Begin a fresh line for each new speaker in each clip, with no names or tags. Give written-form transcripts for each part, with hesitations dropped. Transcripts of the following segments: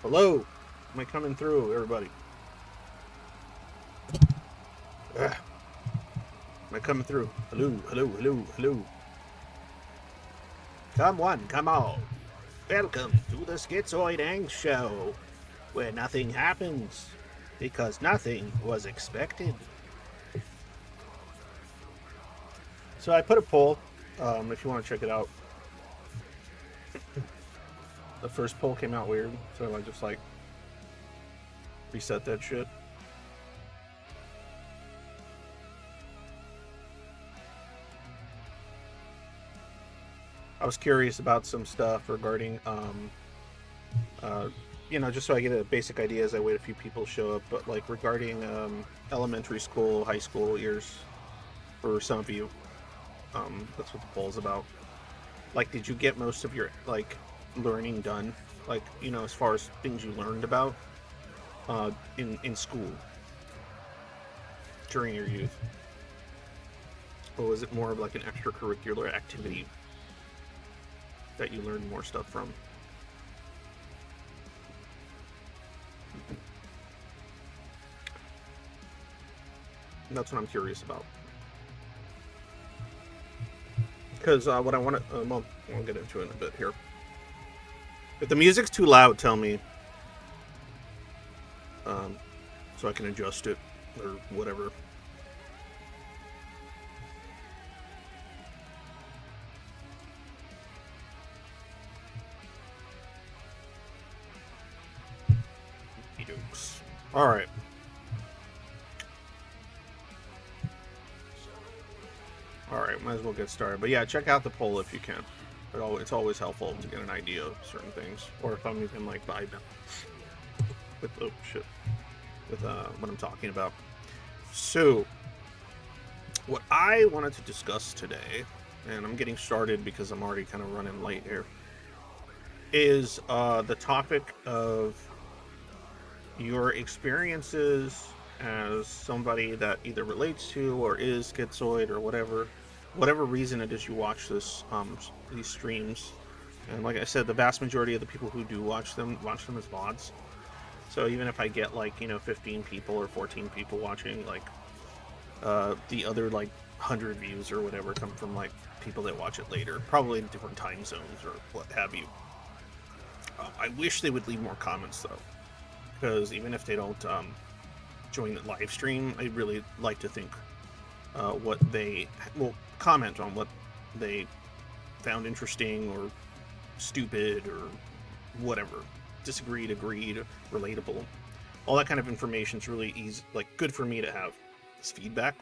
Hello. Am I coming through, everybody? Am I coming through? Hello, hello, hello, hello. Come on, come on. Welcome to the Schizoid Ang Show, where nothing happens because nothing was expected. So I put a poll, if you want to check it out. The first poll came out weird, so I just reset that shit. I was curious about some stuff regarding, just so I get a basic idea as I wait a few people to show up, but regarding elementary school, high school years for some of you. That's what the poll's about. Did you get most of your learning done? As far as things you learned about in school during your youth, or was it more of an extracurricular activity that you learned more stuff from? That's what I'm curious about. Because what I want to, well, I'll get into it in a bit here. If the music's too loud, tell me, so I can adjust it or whatever. All right. All right, might as well get started. But yeah, check out the poll if you can. It's always helpful to get an idea of certain things, or if I'm even vibing with with what I'm talking about. So, what I wanted to discuss today, and I'm getting started because I'm already kind of running late here, is the topic of your experiences as somebody that either relates to or is schizoid or whatever reason it is you watch these streams. And like I said, the vast majority of the people who do watch them as VODs. So even if I get 15 people or 14 people watching, the other 100 views or whatever come from people that watch it later, probably in different time zones or what have you. I wish they would leave more comments though, because even if they don't join the live stream, I'd really like to think what they will comment on what they found interesting or stupid or whatever, disagreed, agreed, relatable. All that kind of information is really easy, good for me to have this feedback,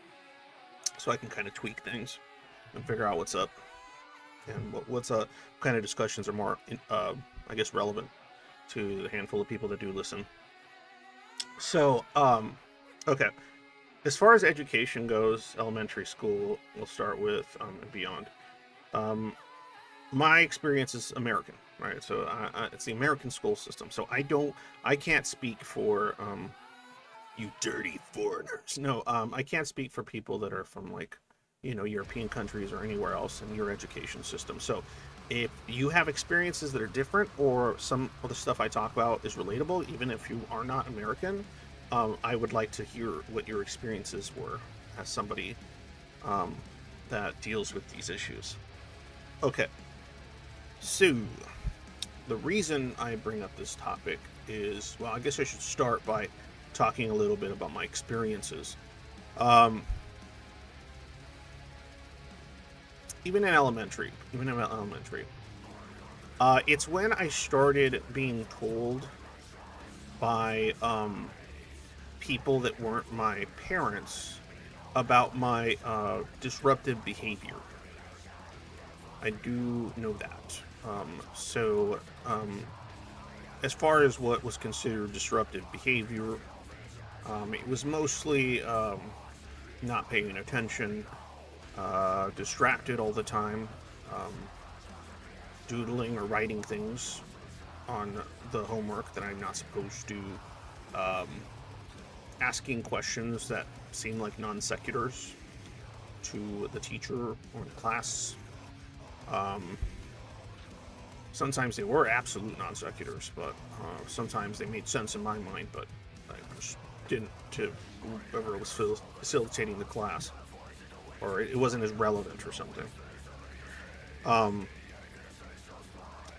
so I can kind of tweak things and figure out what's up and what's kind of discussions are more, I guess, relevant to the handful of people that do listen. So, okay. As far as education goes, elementary school, we'll start with and beyond. My experience is American, right? So it's the American school system. So I can't speak for you dirty foreigners. No, I can't speak for people that are from European countries or anywhere else in your education system. So if you have experiences that are different, or some of the stuff I talk about is relatable, even if you are not American, I would like to hear what your experiences were as somebody that deals with these issues. Okay, so the reason I bring up this topic is, well, I guess I should start by talking a little bit about my experiences. Even in elementary, it's when I started being told by people that weren't my parents about my disruptive behavior. I do know that. As far as what was considered disruptive behavior, it was mostly not paying attention, distracted all the time, doodling or writing things on the homework that I'm not supposed to, asking questions that seem like non sequiturs to the teacher or the class, sometimes they were absolute non sequiturs, but sometimes they made sense in my mind, but I just didn't to whoever was facilitating the class, or it wasn't as relevant or something.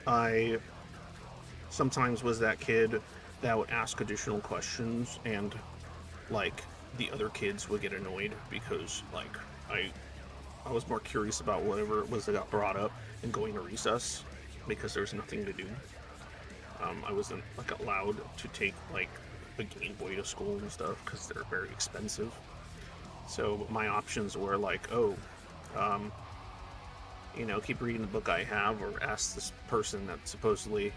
I sometimes was that kid that would ask additional questions, and like the other kids would get annoyed because like I was more curious about whatever it was that got brought up and going to recess because there was nothing to do. I wasn't like allowed to take like a Game Boy to school and stuff because they're very expensive. So my options were like, keep reading the book I have, or ask this person that supposedly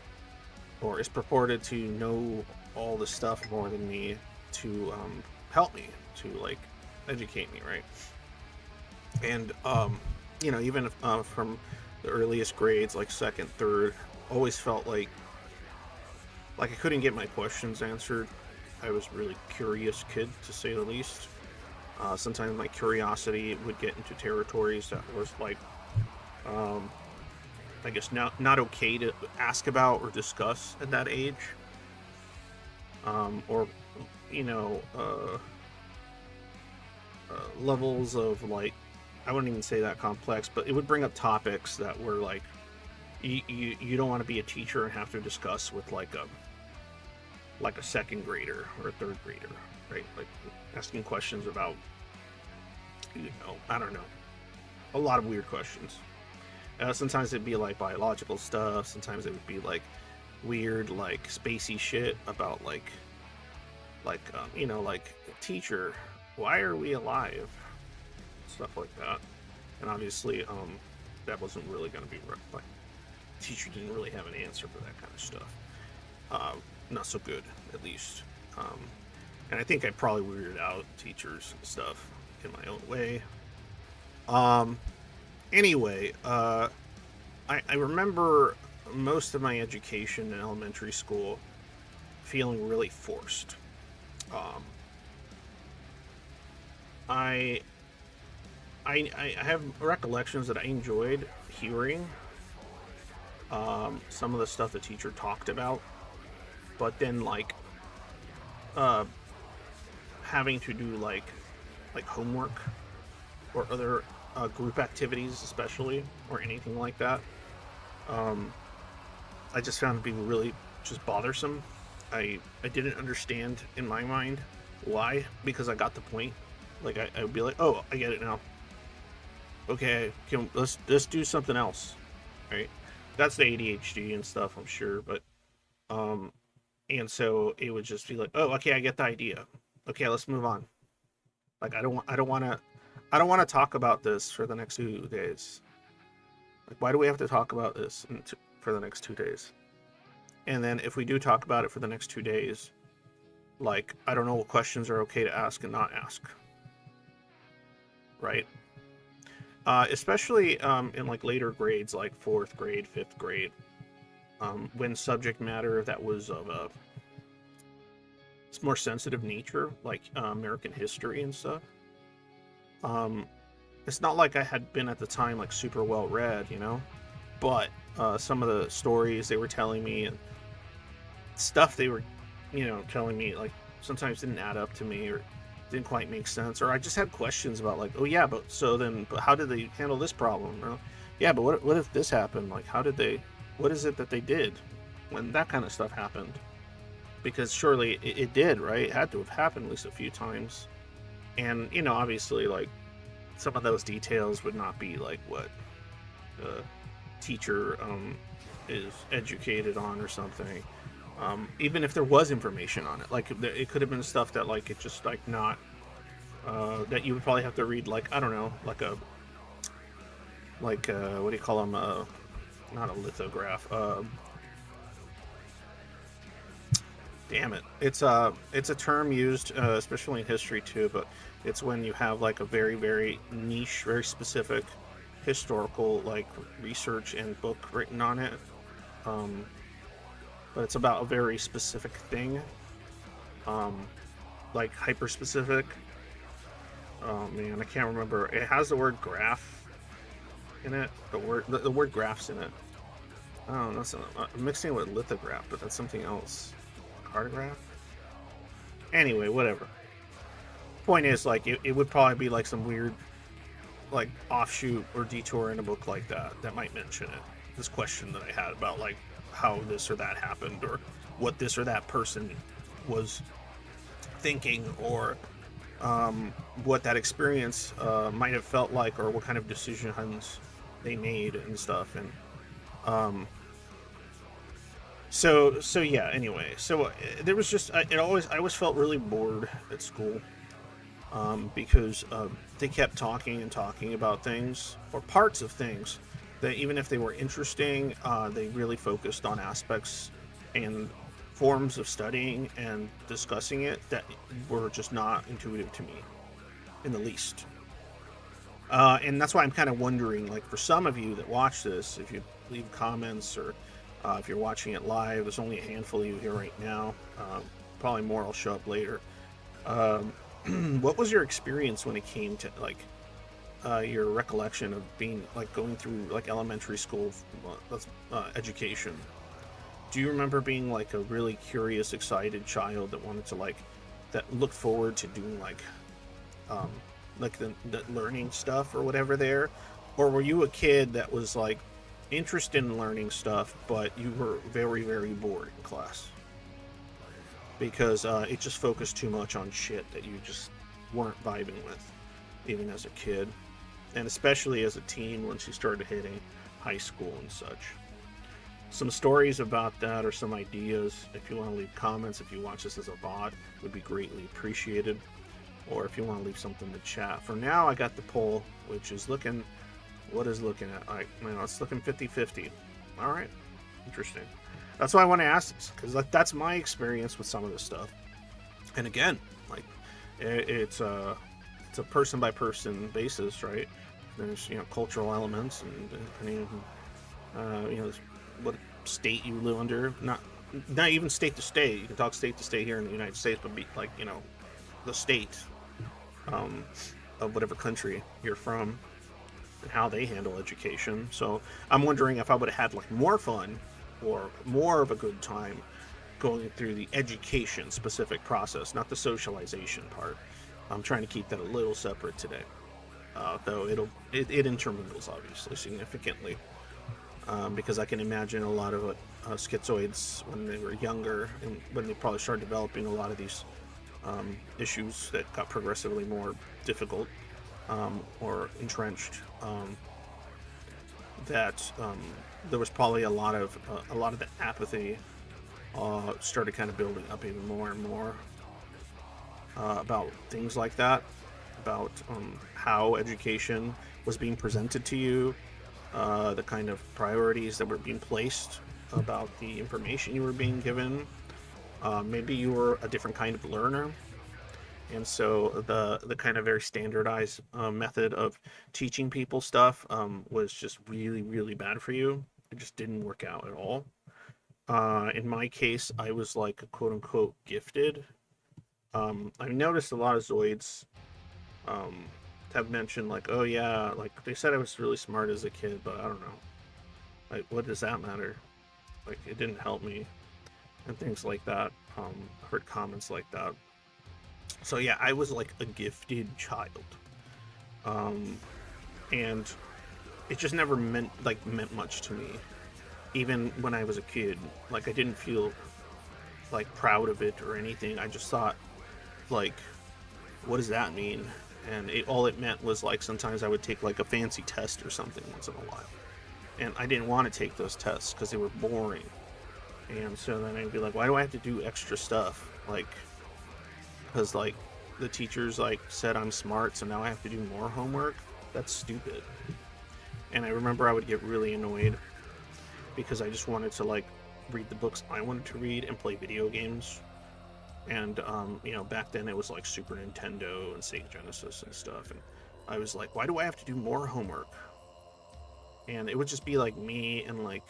or is purported to know all the stuff more than me to help me, to like educate me, right? And even from the earliest grades, like second, third, always felt like I couldn't get my questions answered. I was really curious kid, to say the least. Sometimes my curiosity would get into territories that was like, I guess not okay to ask about or discuss at that age. Or levels of like, I wouldn't even say that complex, but it would bring up topics that were like, you don't want to be a teacher and have to discuss with like a second grader or a third grader, right? Like asking questions about, I don't know, a lot of weird questions. Sometimes it'd be like biological stuff. Sometimes it would be like weird, like spacey shit about like teacher, why are we alive? Stuff like that. And obviously, that wasn't really going to be like, teacher didn't really have an answer for that kind of stuff. Not so good, at least. And I think I probably weirded out teachers and stuff in my own way. Anyway, I remember most of my education in elementary school feeling really forced. I have recollections that I enjoyed hearing some of the stuff the teacher talked about, but then like having to do like homework or other group activities, especially, or anything like that, I just found to be really just bothersome. I didn't understand in my mind why, because I got the point. Like I would be like, oh, I get it now. Okay, let's do something else, right? That's the ADHD and stuff, I'm sure, but and so it would just be like, oh, okay, I get the idea. Okay, let's move on. Like I don't want to talk about this for the next 2 days. Like, why do we have to talk about this for the next 2 days? And then if we do talk about it for the next 2 days, like, I don't know what questions are okay to ask and not ask. Right? Especially in like later grades, like 4th grade, 5th grade, when subject matter that was of a more sensitive nature, like American history and stuff. It's not like I had been at the time like super well read, but some of the stories they were telling me and stuff they were, telling me, like, sometimes didn't add up to me or didn't quite make sense, or I just had questions about like, oh yeah, but how did they handle this problem? Or, yeah, but what if this happened? Like, what is it that they did when that kind of stuff happened? Because surely it did, right? It had to have happened at least a few times. And, obviously, like, some of those details would not be like what the teacher is educated on or something. Even if there was information on it, like it could have been stuff that like it just like not that you would probably have to read, like, I don't know, like what do you call them? Not a lithograph. Damn it! It's a term used especially in history too, but it's when you have like a very, very niche, very specific historical like research and book written on it. But it's about a very specific thing, like hyper specific. Oh man, I can't remember. It has the word graph in it. The word graphs in it. Oh, that's not, I'm mixing it with lithograph, but that's something else. Cartograph? Anyway, whatever. Point is, like, it would probably be like some weird, like, offshoot or detour in a book like that might mention it. This question that I had about, like, how this or that happened, or what this or that person was thinking, or what that experience might have felt like, or what kind of decisions they made and stuff. And so yeah. Anyway, so there was just I always felt really bored at school, because they kept talking and talking about things or parts of things that, even if they were interesting, they really focused on aspects and forms of studying and discussing it that were just not intuitive to me in the least. And that's why I'm kind of wondering, like, for some of you that watch this, if you leave comments, or if you're watching it live, there's only a handful of you here right now. Probably more will show up later. Um, what was your experience when it came to, like, your recollection of being, like, going through, like, elementary school education? Do you remember being, like, a really curious, excited child that wanted to, like, that looked forward to doing, um, like the learning stuff or whatever there? Or were you a kid that was, like, interested in learning stuff, but you were very, very bored in class because it just focused too much on shit that you just weren't vibing with, even as a kid, and especially as a teen once you started hitting high school and such? Some stories about that, or some ideas, if you want to leave comments, if you watch this as a VOD, would be greatly appreciated. Or if you want to leave something in the chat. For now, I got the poll, which is looking, what is looking at? It's looking 50-50. All right, interesting. That's why I want to ask this, because that's my experience with some of this stuff. And again, like, it's a person by person basis, right? There's, cultural elements, and depending on what state you live under. Not even state to state. You can talk state to state here in the United States, but be like, the state of whatever country you're from, and how they handle education. So I'm wondering if I would have had, like, more fun or more of a good time going through the education specific process, not the socialization part. I'm trying to keep that a little separate today, though it intermingles obviously significantly, because I can imagine a lot of schizoids when they were younger, and when they probably started developing a lot of these issues that got progressively more difficult, or entrenched, that there was probably a lot of the apathy started kind of building up even more and more, about things like that, about how education was being presented to you, the kind of priorities that were being placed, about the information you were being given. Maybe you were a different kind of learner, and so the kind of very standardized method of teaching people stuff was just really, really bad for you. It just didn't work out at all. In my case, I was, like, quote unquote gifted. I've noticed a lot of Zoids have mentioned, like, oh yeah, like, they said I was really smart as a kid, but I don't know. Like, what does that matter? Like, it didn't help me, and things like that. Heard comments like that. So yeah, I was, like, a gifted child, and it just never meant much to me, even when I was a kid. Like, I didn't feel, like, proud of it or anything. I just thought, like, what does that mean? And all it meant was, like, sometimes I would take, like, a fancy test or something once in a while, and I didn't want to take those tests because they were boring. And so then I'd be like, why do I have to do extra stuff? Like, because, like, the teachers, like, said I'm smart, so now I have to do more homework? That's stupid. And I remember I would get really annoyed because I just wanted to, like, read the books I wanted to read and play video games. And back then it was, like, Super Nintendo and Sega Genesis and stuff, and I was like, why do I have to do more homework? And it would just be, like, me and, like,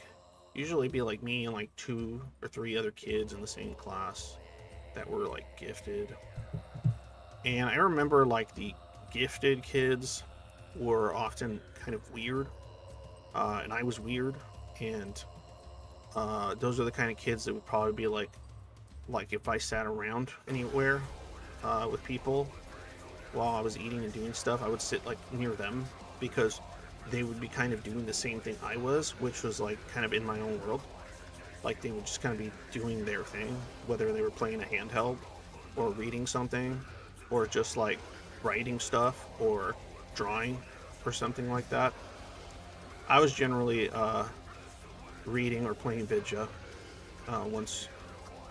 usually be, like, me and, like, 2 or 3 other kids in the same class that were, like, gifted. And I remember, like, the gifted kids were often kind of weird, and I was weird, and those are the kind of kids that would probably be like if I sat around anywhere with people while I was eating and doing stuff, I would sit like near them because they would be kind of doing the same thing I was, which was like kind of in my own world. Like they would just kind of be doing their thing, whether they were playing a handheld or reading something or just like writing stuff or drawing or something like that. I was generally reading or playing Vidya once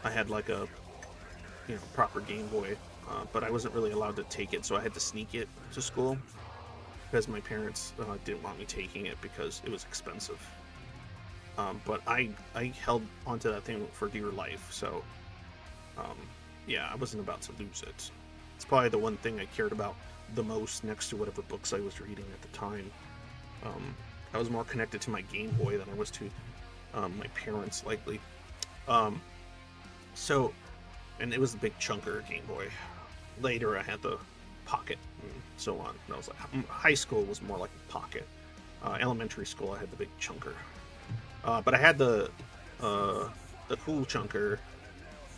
I had like a proper Game Boy, but I wasn't really allowed to take it, so I had to sneak it to school because my parents didn't want me taking it because it was expensive. But I held onto that thing for dear life, so yeah, I wasn't about to lose it. It's probably the one thing I cared about the most next to whatever books I was reading at the time. I was more connected to my Game Boy than I was to my parents, likely. So, and it was the big chunker Game Boy. Later, I had the Pocket and so on. And I was like, high school was more like a Pocket. Elementary school, I had the big chunker. But I had the cool chunker.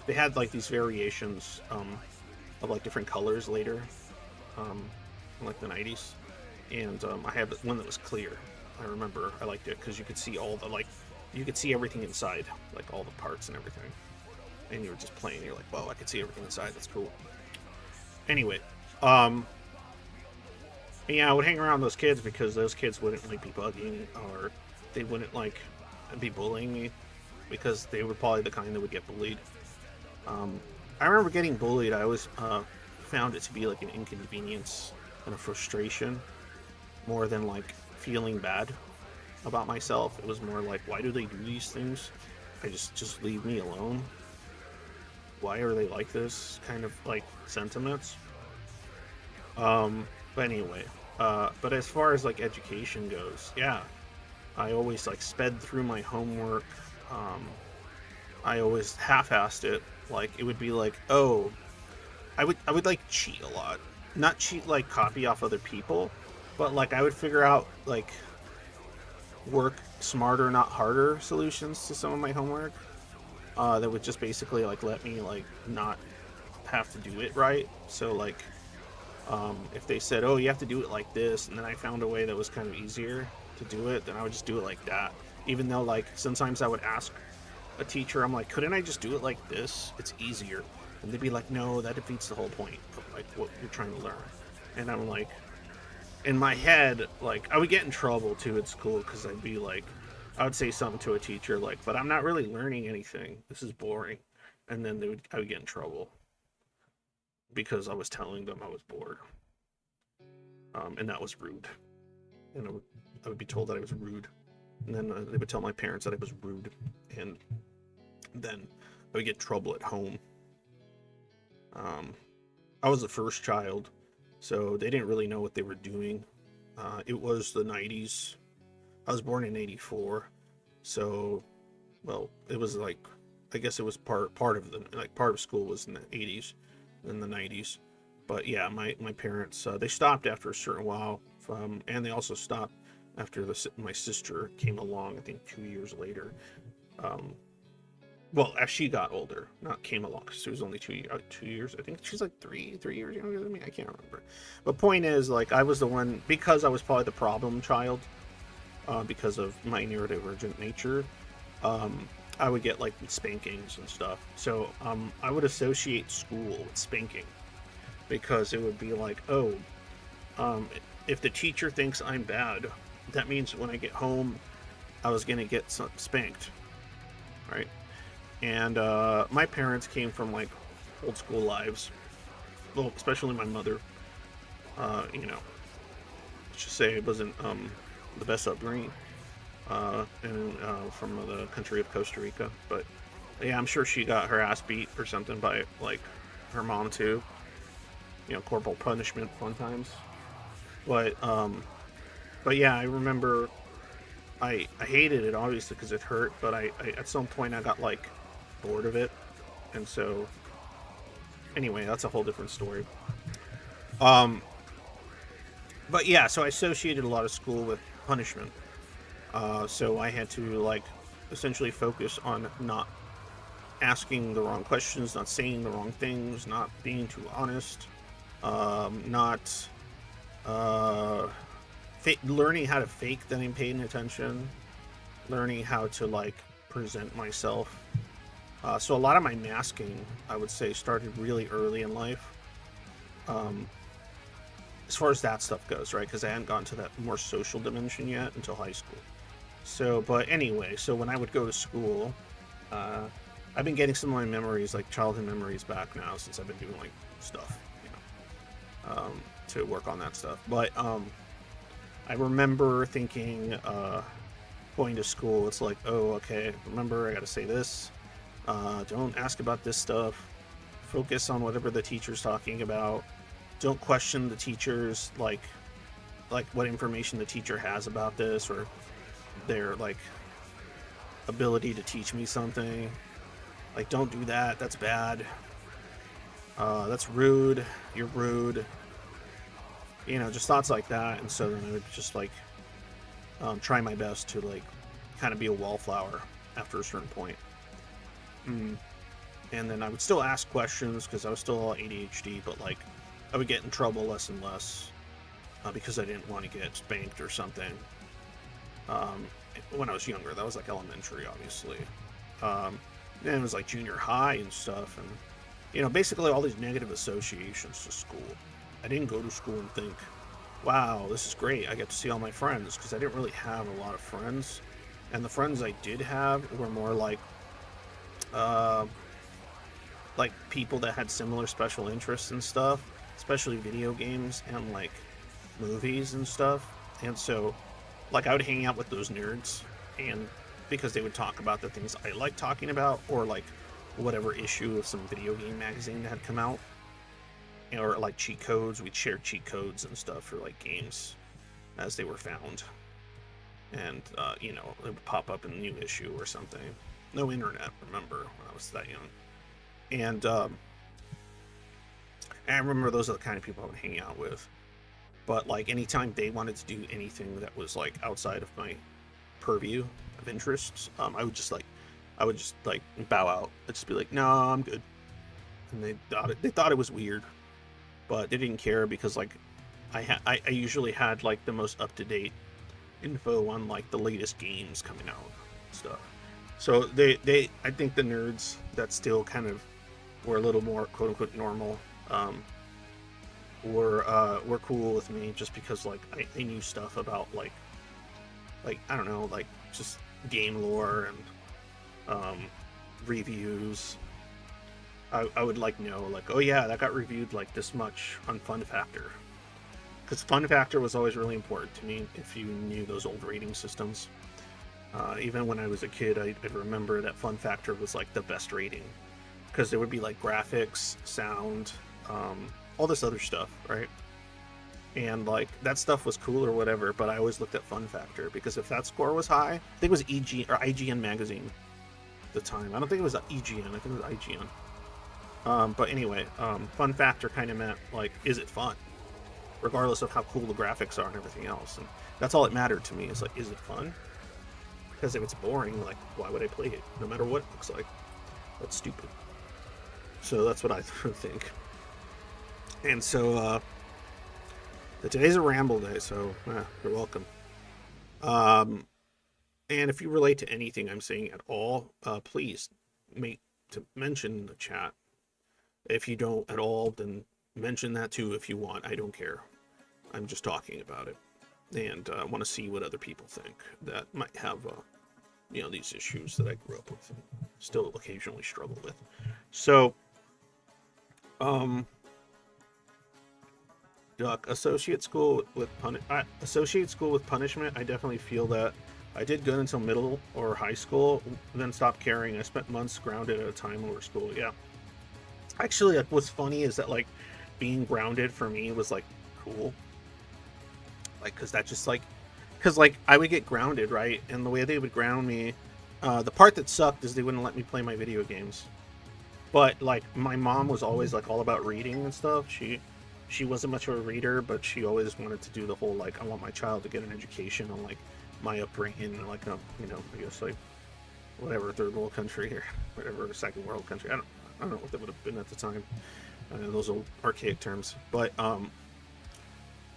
They had like these variations of like different colors later, in like the 90s. And I had one that was clear. I remember I liked it because you could see all the you could see everything inside, like all the parts and everything. And you were just playing, you're like, wow, I can see everything inside, that's cool. Anyway, yeah, I would hang around those kids because those kids wouldn't like be bugging, or they wouldn't like be bullying me because they were probably the kind that would get bullied. I remember getting bullied. I always found it to be like an inconvenience and a frustration more than like feeling bad about myself. It was more like, why do they do these things? I just leave me alone. Why are they like this kind of like sentiments? But anyway, but as far as like education goes, yeah, I always like sped through my homework. I always half-assed it. Like it would be like, oh, I would like cheat a lot. Not cheat like copy off other people, but like I would figure out like work smarter, not harder solutions to some of my homework. That would just basically like let me like not have to do it right. So like if they said, oh, you have to do it like this, and then I found a way that was kind of easier to do it, then I would just do it like that. Even though like sometimes I would ask a teacher, I'm like, couldn't I just do it like this? It's easier. And they'd be like, no, that defeats the whole point of like what you're trying to learn. And I'm like, in my head, like I would get in trouble too at school because I'd be like, I would say something to a teacher like, but I'm not really learning anything. This is boring. And then I would get in trouble because I was telling them I was bored. And that was rude. And I would be told that I was rude. And then they would tell my parents that I was rude. And then I would get in trouble at home. I was the first child, so they didn't really know what they were doing. It was the 90s. I was born in 84, so, well, it was like, I guess it was part of the, like, part of school was in the 80s, in the 90s. But yeah, my parents, they stopped after a certain while, and they also stopped after my sister came along, I think 2 years later. Well, as she got older, not came along, because she was only 2 years. I think she's like three years younger than me. I can't remember. But point is, like, I was the one, because I was probably the problem child, because of my neurodivergent nature, I would get like spankings and stuff. So I would associate school with spanking, because it would be like, oh, if the teacher thinks I'm bad, that means when I get home, I was gonna get spanked, right? And my parents came from like old school lives, well, especially my mother. You know, let's just say it wasn't the best upbringing, and from the country of Costa Rica. But yeah, I'm sure she got her ass beat or something by like her mom too. You know, corporal punishment, fun times. But yeah, I remember I hated it obviously because it hurt. But I at some point I got like bored of it, and so anyway, that's a whole different story. But yeah, so I associated a lot of school with punishment. So I had to like essentially focus on not asking the wrong questions, not saying the wrong things, not being too honest, not learning how to fake that I'm paying attention, learning how to like present myself. So a lot of my masking, I would say, started really early in life. As far as that stuff goes, right? Because I hadn't gotten to that more social dimension yet until high school. So, but anyway, so when I would go to school, I've been getting some of my memories, like childhood memories, back now since I've been doing like stuff, to work on that stuff. But I remember thinking, going to school, it's like, oh, okay, remember, I got to say this. Don't ask about this stuff. Focus on whatever the teacher's talking about. Don't question the teachers, like what information the teacher has about this, or their like ability to teach me something. Like, don't do that. That's bad. That's rude. You're rude. Just thoughts like that. And so then I would just like try my best to like kind of be a wallflower after a certain point. And then I would still ask questions because I was still all ADHD, but like I would get in trouble less and less because I didn't want to get spanked or something. When I was younger, that was like elementary, obviously. Then it was like junior high and stuff, and basically all these negative associations to school. I didn't go to school and think, wow, this is great, I get to see all my friends, because I didn't really have a lot of friends, and the friends I did have were more like people that had similar special interests and stuff, especially video games and like movies and stuff. And so like I would hang out with those nerds, and because they would talk about the things I like talking about, or like whatever issue of some video game magazine that had come out, or like cheat codes. We'd share cheat codes and stuff for like games as they were found, and it would pop up in a new issue or something. No internet, remember, when I was that young. And I remember those are the kind of people I would hang out with. But like anytime they wanted to do anything that was like outside of my purview of interests, I would just bow out. I'd just be like, no, I'm good. And they thought it was weird, but they didn't care because like I usually had like the most up-to-date info on like the latest games coming out and stuff. So I think the nerds that still kind of were a little more quote unquote normal, were cool with me just because like I knew stuff about like I don't know, like just game lore and reviews. I would like know like, oh yeah, that got reviewed like this much on Fun Factor, because Fun Factor was always really important to me if you knew those old rating systems. Even when I was a kid, I remember that Fun Factor was like the best rating, because there would be like graphics, sound, all this other stuff, right? And like that stuff was cool or whatever, but I always looked at Fun Factor because if that score was high, I think it was IGN magazine at the time. I don't think it was EGN, I think it was IGN. But anyway, Fun Factor kind of meant like, is it fun? Regardless of how cool the graphics are and everything else. And that's all that mattered to me, is like, is it fun? Because if it's boring, like, why would I play it? No matter what it looks like. That's stupid. So that's what I think. And so, today's a ramble day, so you're welcome. And if you relate to anything I'm saying at all, please mention in the chat. If you don't at all, then mention that too if you want. I don't care. I'm just talking about it. And I want to see what other people think that might have, these issues that I grew up with and still occasionally struggle with. So, Duck, associate school with punishment. I definitely feel that. I did good until middle or high school, then stopped caring. I spent months grounded at a time over school. Yeah. Actually, like, what's funny is that like being grounded for me was like cool. Like, because I would get grounded, right? And the way they would ground me, the part that sucked is they wouldn't let me play my video games. But like my mom was always like all about reading and stuff. She wasn't much of a reader, but she always wanted to do the whole like, I want my child to get an education on like my upbringing and like I guess like whatever third world country here, whatever second world country. I don't know what that would have been at the time. Those old archaic terms. But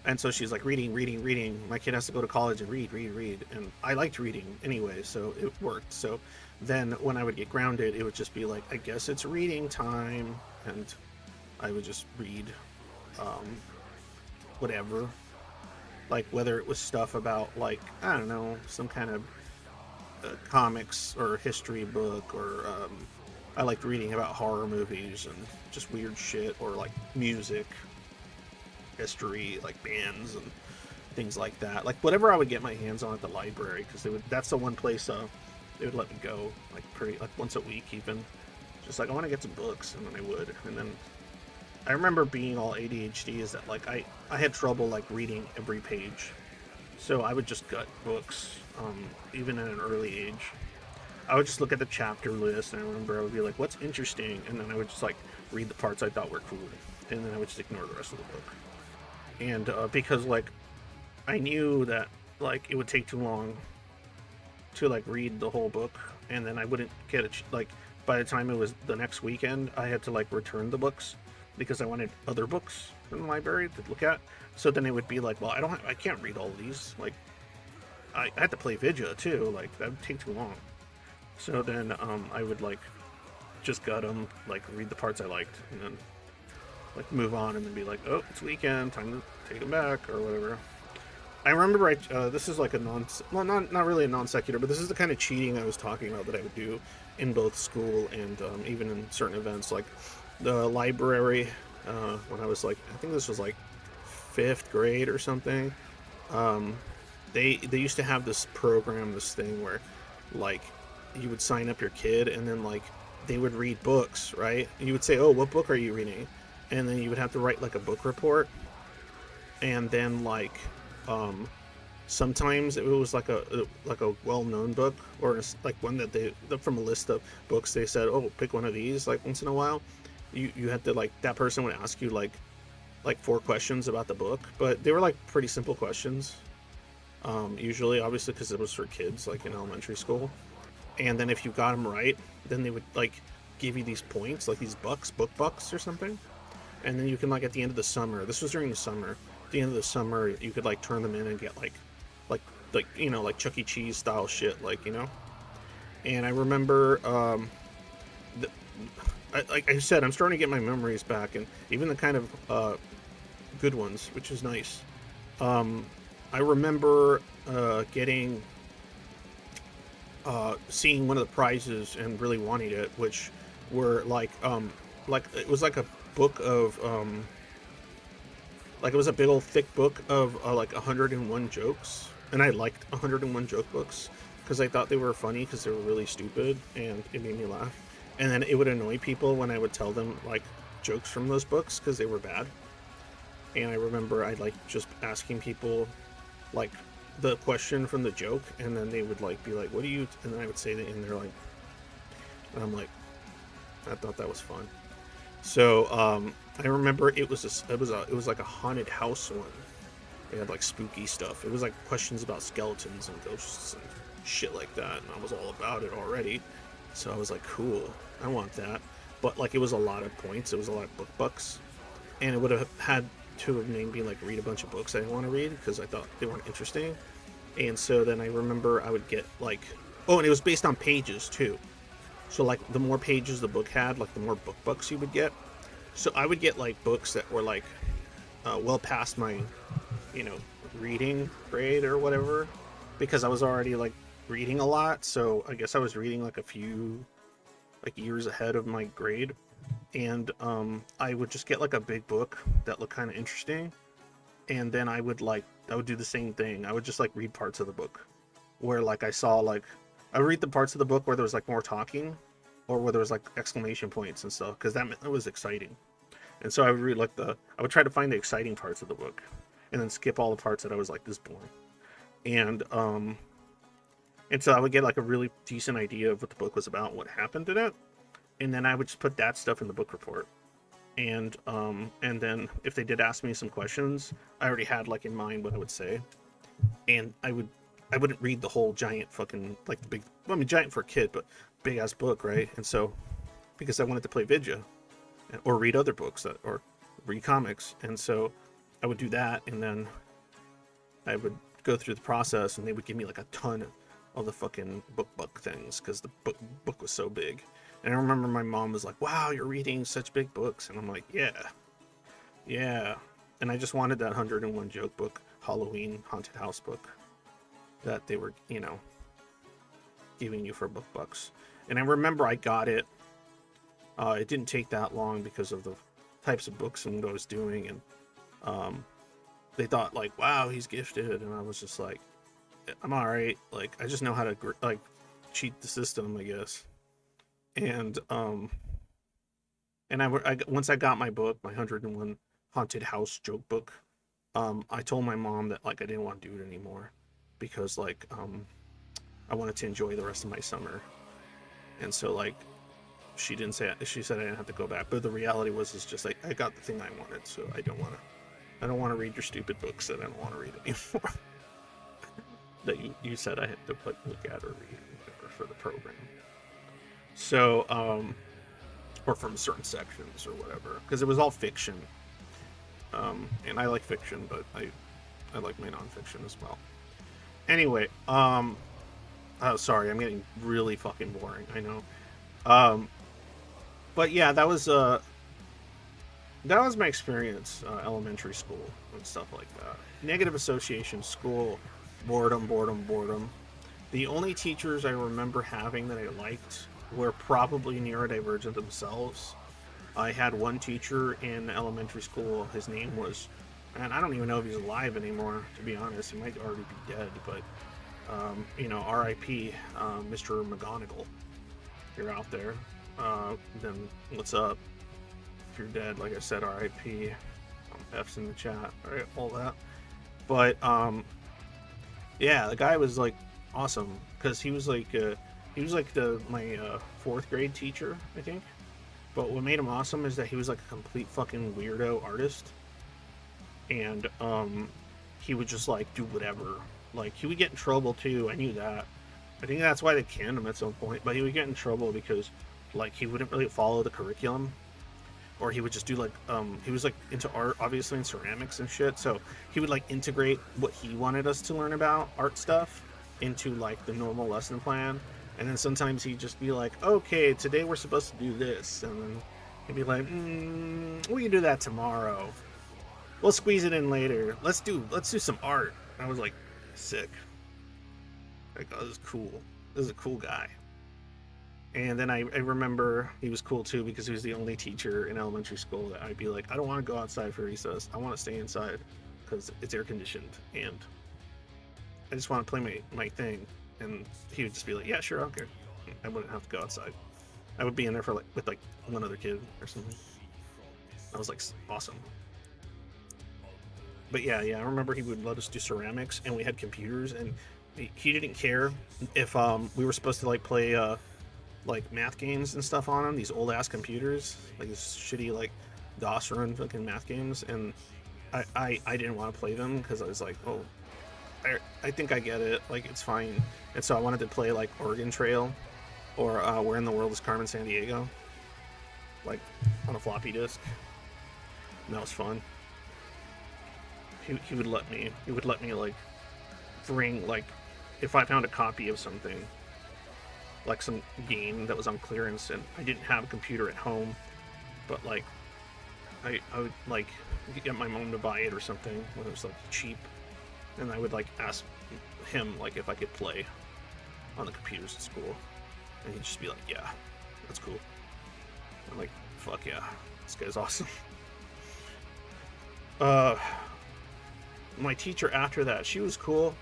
and so she's like reading. My kid has to go to college and read. And I liked reading anyway, so it worked. So then when I would get grounded, it would just be like, I guess it's reading time, and I would just read whatever, like whether it was stuff about, like, I don't know, some kind of comics or history book, or I liked reading about horror movies and just weird shit, or like music, history, like bands and things like that. Like whatever I would get my hands on at the library, because that's the one place they would let me go, like pretty, like once a week even. Just like, I want to get some books, and then I would. And then I remember being all ADHD is that like I had trouble like reading every page, so I would just gut books, even at an early age. I would just look at the chapter list, and I remember I would be like, what's interesting, and then I would just like read the parts I thought were cool, and then I would just ignore the rest of the book. And because like I knew that like it would take too long to like read the whole book, and then I wouldn't get it, like by the time it was the next weekend, I had to like return the books because I wanted other books from the library to look at. So then it would be like, well, I can't read all of these. Like I had to play Vidya too. Like that would take too long. So then I would like just gut them, like read the parts I liked, and then like move on, and then be like, oh, it's weekend, time to take them back or whatever. I remember this is like a not really a non secular, but this is the kind of cheating I was talking about that I would do in both school and even in certain events, like the library. When I was like, I think this was like 5th grade or something. They used to have this program, this thing where like you would sign up your kid, and then like they would read books, right? And you would say, oh, what book are you reading? And then you would have to write like a book report, and then like sometimes it was like a well-known book, or like one that from a list of books they said, oh, pick one of these. Like once in a while you had to, like, that person would ask you like 4 questions about the book, but they were like pretty simple questions, usually, obviously, because it was for kids, like in elementary school. And then if you got them right, then they would like give you these points, like these book bucks or something. And then you can, like, at the end of the summer, this was during the summer, at the end of the summer, you could like turn them in and get like you know, like Chuck E. Cheese style shit, like, you know. And I remember like I said, I'm starting to get my memories back, and even the kind of good ones, which is nice. I remember getting seeing one of the prizes and really wanting it, which were like it was like a book of like, it was a big old thick book of like 101 jokes, and I liked 101 joke books because I thought they were funny because they were really stupid and it made me laugh. And then it would annoy people when I would tell them like jokes from those books because they were bad. And I remember I like just asking people like the question from the joke, and then they would like be like, what do you, and then I would say that, and they're like, and I'm like, I thought that was fun. So I remember it was like a haunted house one. It had like spooky stuff. It was like questions about skeletons and ghosts and shit like that, and I was all about it already. So I was like, cool, I want that. But like, it was a lot of points. It was a lot of book bucks, and it would have had to have made me like read a bunch of books I didn't want to read because I thought they weren't interesting. And so then I remember I would get like, oh, and it was based on pages too. So like the more pages the book had, like the more book bucks you would get. So I would get like books that were like well past my, you know, reading grade or whatever, because I was already like reading a lot. So I guess I was reading like a few like years ahead of my grade. And I would just get like a big book that looked kind of interesting, and then I would do the same thing. I would just like read parts of the book where like I saw like, I would read the parts of the book where there was like more talking, or where there was like exclamation points and stuff, because that was exciting. And so I would read like I would try to find the exciting parts of the book, and then skip all the parts that I was like, this boring. And so I would get like a really decent idea of what the book was about, what happened in it, and then I would just put that stuff in the book report. And then if they did ask me some questions, I already had like in mind what I would say, and I I wouldn't read the whole giant fucking, like the big, well, I mean, giant for a kid, but big ass book, right? And so, because I wanted to play Vidya or read other books or read comics. And so I would do that. And then I would go through the process and they would give me like a ton of the fucking book things because the book was so big. And I remember my mom was like, wow, you're reading such big books. And I'm like, yeah. And I just wanted that 101 joke book, Halloween haunted house book that they were, giving you for book bucks. And I remember I got it. It didn't take that long because of the types of books and what I was doing. And they thought like, wow, he's gifted. And I was just like, I'm all right. Like, I just know how to like cheat the system, I guess. And I once I got my book, my 101 haunted house joke book, I told my mom that like I didn't want to do it anymore because like I wanted to enjoy the rest of my summer. And so like she said I didn't have to go back, but the reality was it's just like I got the thing I wanted, so I don't want to read your stupid books that I don't want to read anymore. That you said I had to look at or read for the program. So or from certain sections or whatever, because it was all fiction. And I like fiction, but I like my nonfiction as well. Anyway, oh sorry, I'm getting really fucking boring, I know. But yeah, that was my experience, elementary school and stuff like that. Negative association, school, boredom. The only teachers I remember having that I liked were probably neurodivergent themselves. I had one teacher in elementary school. His name was, and I don't even know if he's alive anymore, to be honest. He might already be dead, but, R.I.P. Mr. McGonagall. If you're out there, then what's up? If you're dead, like I said, R.I.P. F's in the chat, right? All that. But, yeah, the guy was, like, awesome, because he was like my fourth grade teacher, I think. But what made him awesome is that he was like a complete fucking weirdo artist. And he would just like do whatever. Like he would get in trouble too. I knew that. I think that's why they canned him at some point. But he would get in trouble because like he wouldn't really follow the curriculum. Or he would just do like he was like into art, obviously, and ceramics and shit. So he would like integrate what he wanted us to learn about art stuff into like the normal lesson plan. And then sometimes he'd just be like, okay, today we're supposed to do this. And then he'd be like, we can do that tomorrow. We'll squeeze it in later. Let's do some art. And I was like, sick. Like, oh, this is cool. This is a cool guy. And then I remember he was cool too because he was the only teacher in elementary school that I'd be like, I don't want to go outside for recess. I want to stay inside because it's air conditioned. And I just want to play my thing. And he would just be like, yeah, sure, okay. I wouldn't have to go outside. I would be in there for with one other kid or something. I was like, awesome. But yeah, I remember he would let us do ceramics, and we had computers, and he didn't care if we were supposed to like play like math games and stuff on them. These old ass computers, like this shitty like DOS run fucking math games, and I didn't want to play them because I was like, oh. I think I get it, like it's fine. And so I wanted to play like Oregon Trail or Where in the World is Carmen Sandiego, like on a floppy disk. And that was fun. He would let me like bring like if I found a copy of something, like some game that was on clearance and I didn't have a computer at home, but like I would like get my mom to buy it or something when it was like cheap. And I would like ask him like if I could play on the computers at school, and he'd just be like, "Yeah, that's cool." I'm like, "Fuck yeah, this guy's awesome." My teacher after that, she was cool,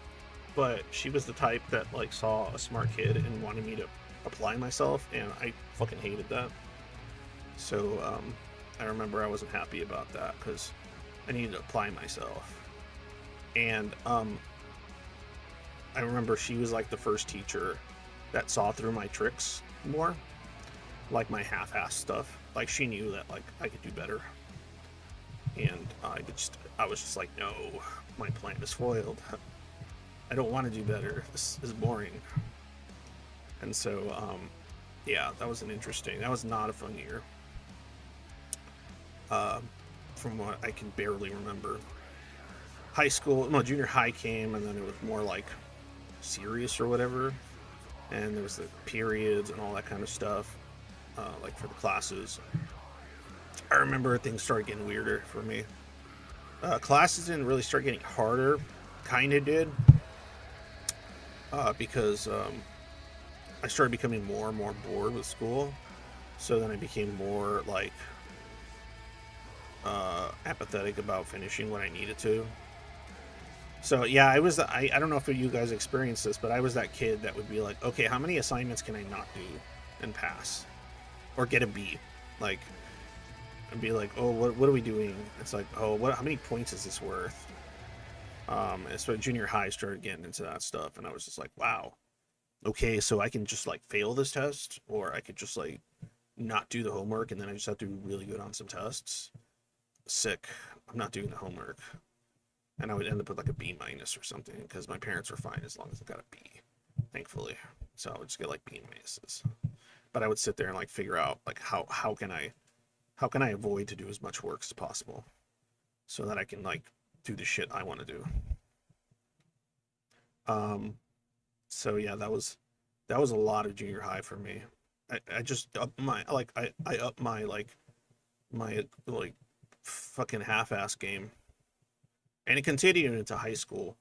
but she was the type that like saw a smart kid and wanted me to apply myself, and I fucking hated that. So I remember I wasn't happy about that because I needed to apply myself. And I remember she was like the first teacher that saw through my tricks more, like my half-assed stuff. Like she knew that like I could do better, and I was just like, no, my plan is foiled. I don't want to do better. This is boring. And so, yeah, that was that was not a fun year. Uh, from what I can barely remember. High school, no, junior high came, and then it was more like serious or whatever. And there was the periods and all that kind of stuff, like for the classes. I remember things started getting weirder for me. Classes didn't really start getting harder, kind of did, because I started becoming more and more bored with school. So then I became more like apathetic about finishing what I needed to. So yeah, I don't know if you guys experienced this, but I was that kid that would be like, okay, how many assignments can I not do and pass, or get a B? Like, and be like, oh, what are we doing? It's like, oh, how many points is this worth? And so junior high started getting into that stuff, and I was just like, wow, okay, so I can just like fail this test, or I could just like not do the homework, and then I just have to be really good on some tests. Sick. I'm not doing the homework. And I would end up with like a B minus or something, because my parents were fine as long as I got a B, thankfully. So I would just get like B minuses. But I would sit there and like figure out like how can I avoid to do as much work as possible, so that I can like do the shit I want to do. Um, so yeah, that was a lot of junior high for me. I just up my like I up my like fucking half-ass game, and it continued into high school.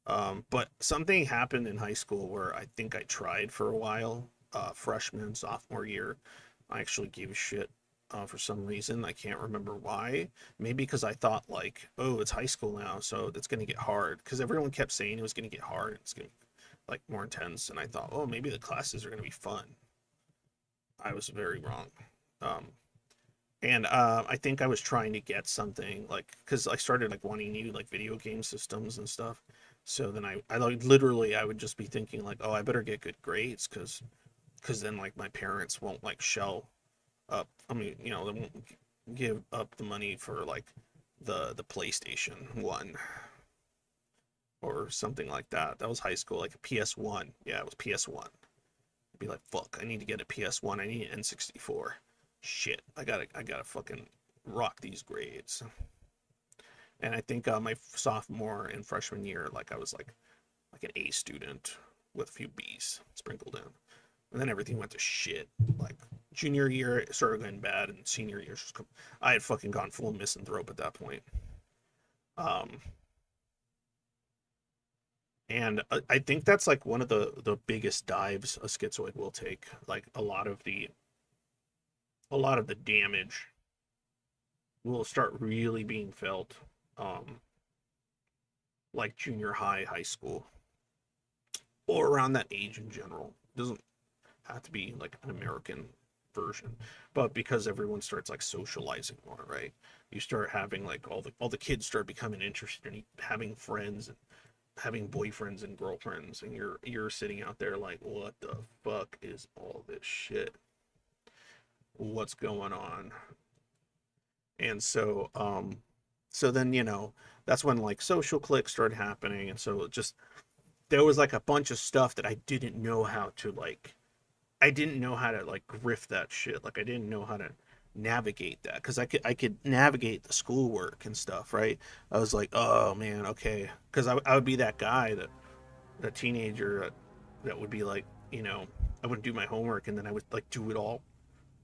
But something happened in high school where I think I tried for a while. Freshman, sophomore year, I actually gave a shit for some reason. I can't remember why. Maybe because I thought like, oh, it's high school now, so it's gonna get hard. Because everyone kept saying it was gonna get hard. It's gonna like more intense, and I thought, oh, maybe the classes are gonna be fun. I was very wrong. Um, and I think I was trying to get something like, because I started like wanting new like video game systems and stuff. So then I like literally I would just be thinking like, oh, I better get good grades, because then like my parents won't like shell up. I mean, you know, they won't give up the money for like the PlayStation 1 or something like that. That was high school, like a PS1. Yeah, it was PS1. I'd be like, fuck, I need to get a PS1. I need an N64. Shit, I gotta fucking rock these grades. And I think my sophomore and freshman year, like I was like an A student with a few B's sprinkled in. And then everything went to shit. Like junior year it started going bad, and senior year just I had fucking gone full misanthrope at that point. Um, and I think that's like one of the biggest dives a schizoid will take. Like a lot of the damage will start really being felt, um, like junior high, high school, or around that age in general. It doesn't have to be like an American version, but because everyone starts like socializing more, right? You start having like all the kids start becoming interested in having friends and having boyfriends and girlfriends, and you're sitting out there like, what the fuck is all this shit? What's going on? And so then that's when like social clicks started happening, and so it just there was like a bunch of stuff that I didn't know how to like I didn't know how to like grift that shit. Like I didn't know how to navigate that, because I could navigate the schoolwork and stuff, right? I was like, oh man, okay, because I would be that guy that teenager that would be like, I wouldn't do my homework, and then I would like do it all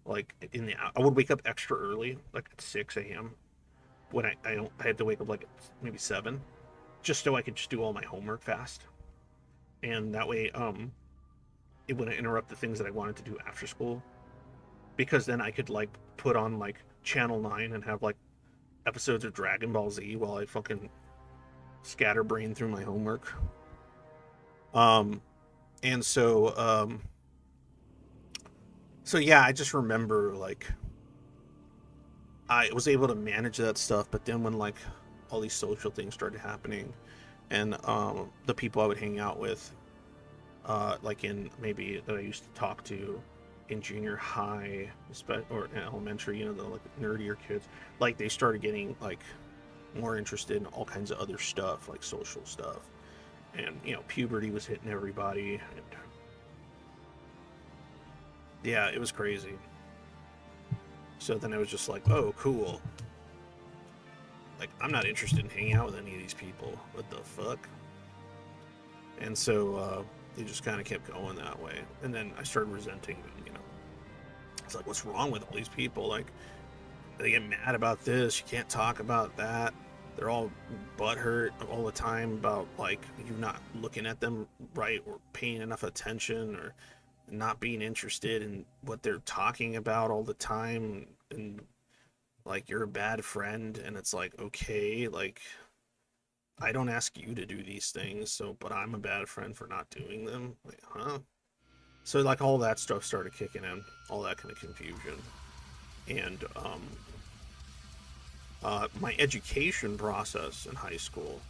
like I would wake up extra early, like at 6 a.m. when I had to wake up like at maybe 7, just so I could just do all my homework fast, and that way it wouldn't interrupt the things that I wanted to do after school, because then I could like put on like Channel 9 and have like episodes of Dragon Ball Z while I fucking scatterbrain through my homework. Um, and so yeah, I just remember like I was able to manage that stuff, but then when like all these social things started happening, and the people I would hang out with, like in maybe that I used to talk to in junior high or in elementary, the like nerdier kids, like they started getting like more interested in all kinds of other stuff, like social stuff. and puberty was hitting everybody, and yeah, it was crazy. So then I was just like, oh, cool. Like, I'm not interested in hanging out with any of these people. What the fuck? And so it just kind of kept going that way. And then I started resenting them. It's like, what's wrong with all these people? Like, they get mad about this. You can't talk about that. They're all butthurt all the time about, like, you not looking at them right or paying enough attention or not being interested in what they're talking about all the time. And, like, you're a bad friend. And it's like, okay, like, I don't ask you to do these things, so, but I'm a bad friend for not doing them. Like, huh? So, like, all that stuff started kicking in, all that kind of confusion. And my education process in high school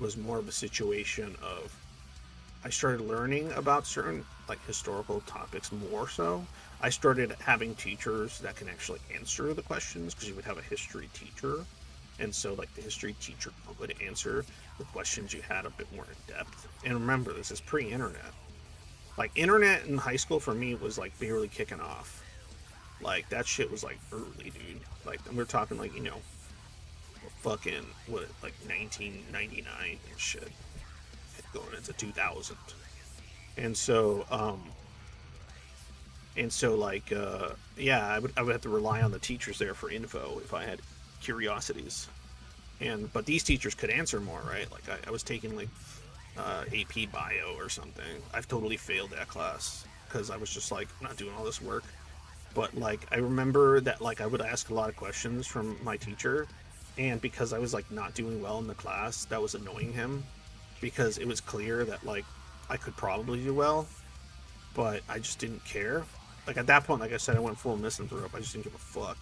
was more of a situation of I started learning about certain, like, historical topics more so. I started having teachers that can actually answer the questions, because you would have a history teacher. And so, like, the history teacher would answer the questions you had a bit more in depth. And remember, this is pre-internet. Like, internet in high school for me was, like, barely kicking off. Like, that shit was, like, early, dude. Like, we're talking, like, fucking, what, like, 1999 and shit. Going into 2000. And so, like, yeah, I would have to rely on the teachers there for info if I had curiosities. But these teachers could answer more, right? Like, I was taking, like, AP bio or something. I've totally failed that class because I was just like, I'm not doing all this work. But, like, I remember that, like, I would ask a lot of questions from my teacher, and because I was, like, not doing well in the class, that was annoying him, because it was clear that, like, I could probably do well, but I just didn't care. Like, at that point, like I said, I went full misanthrope. I just didn't give a fuck.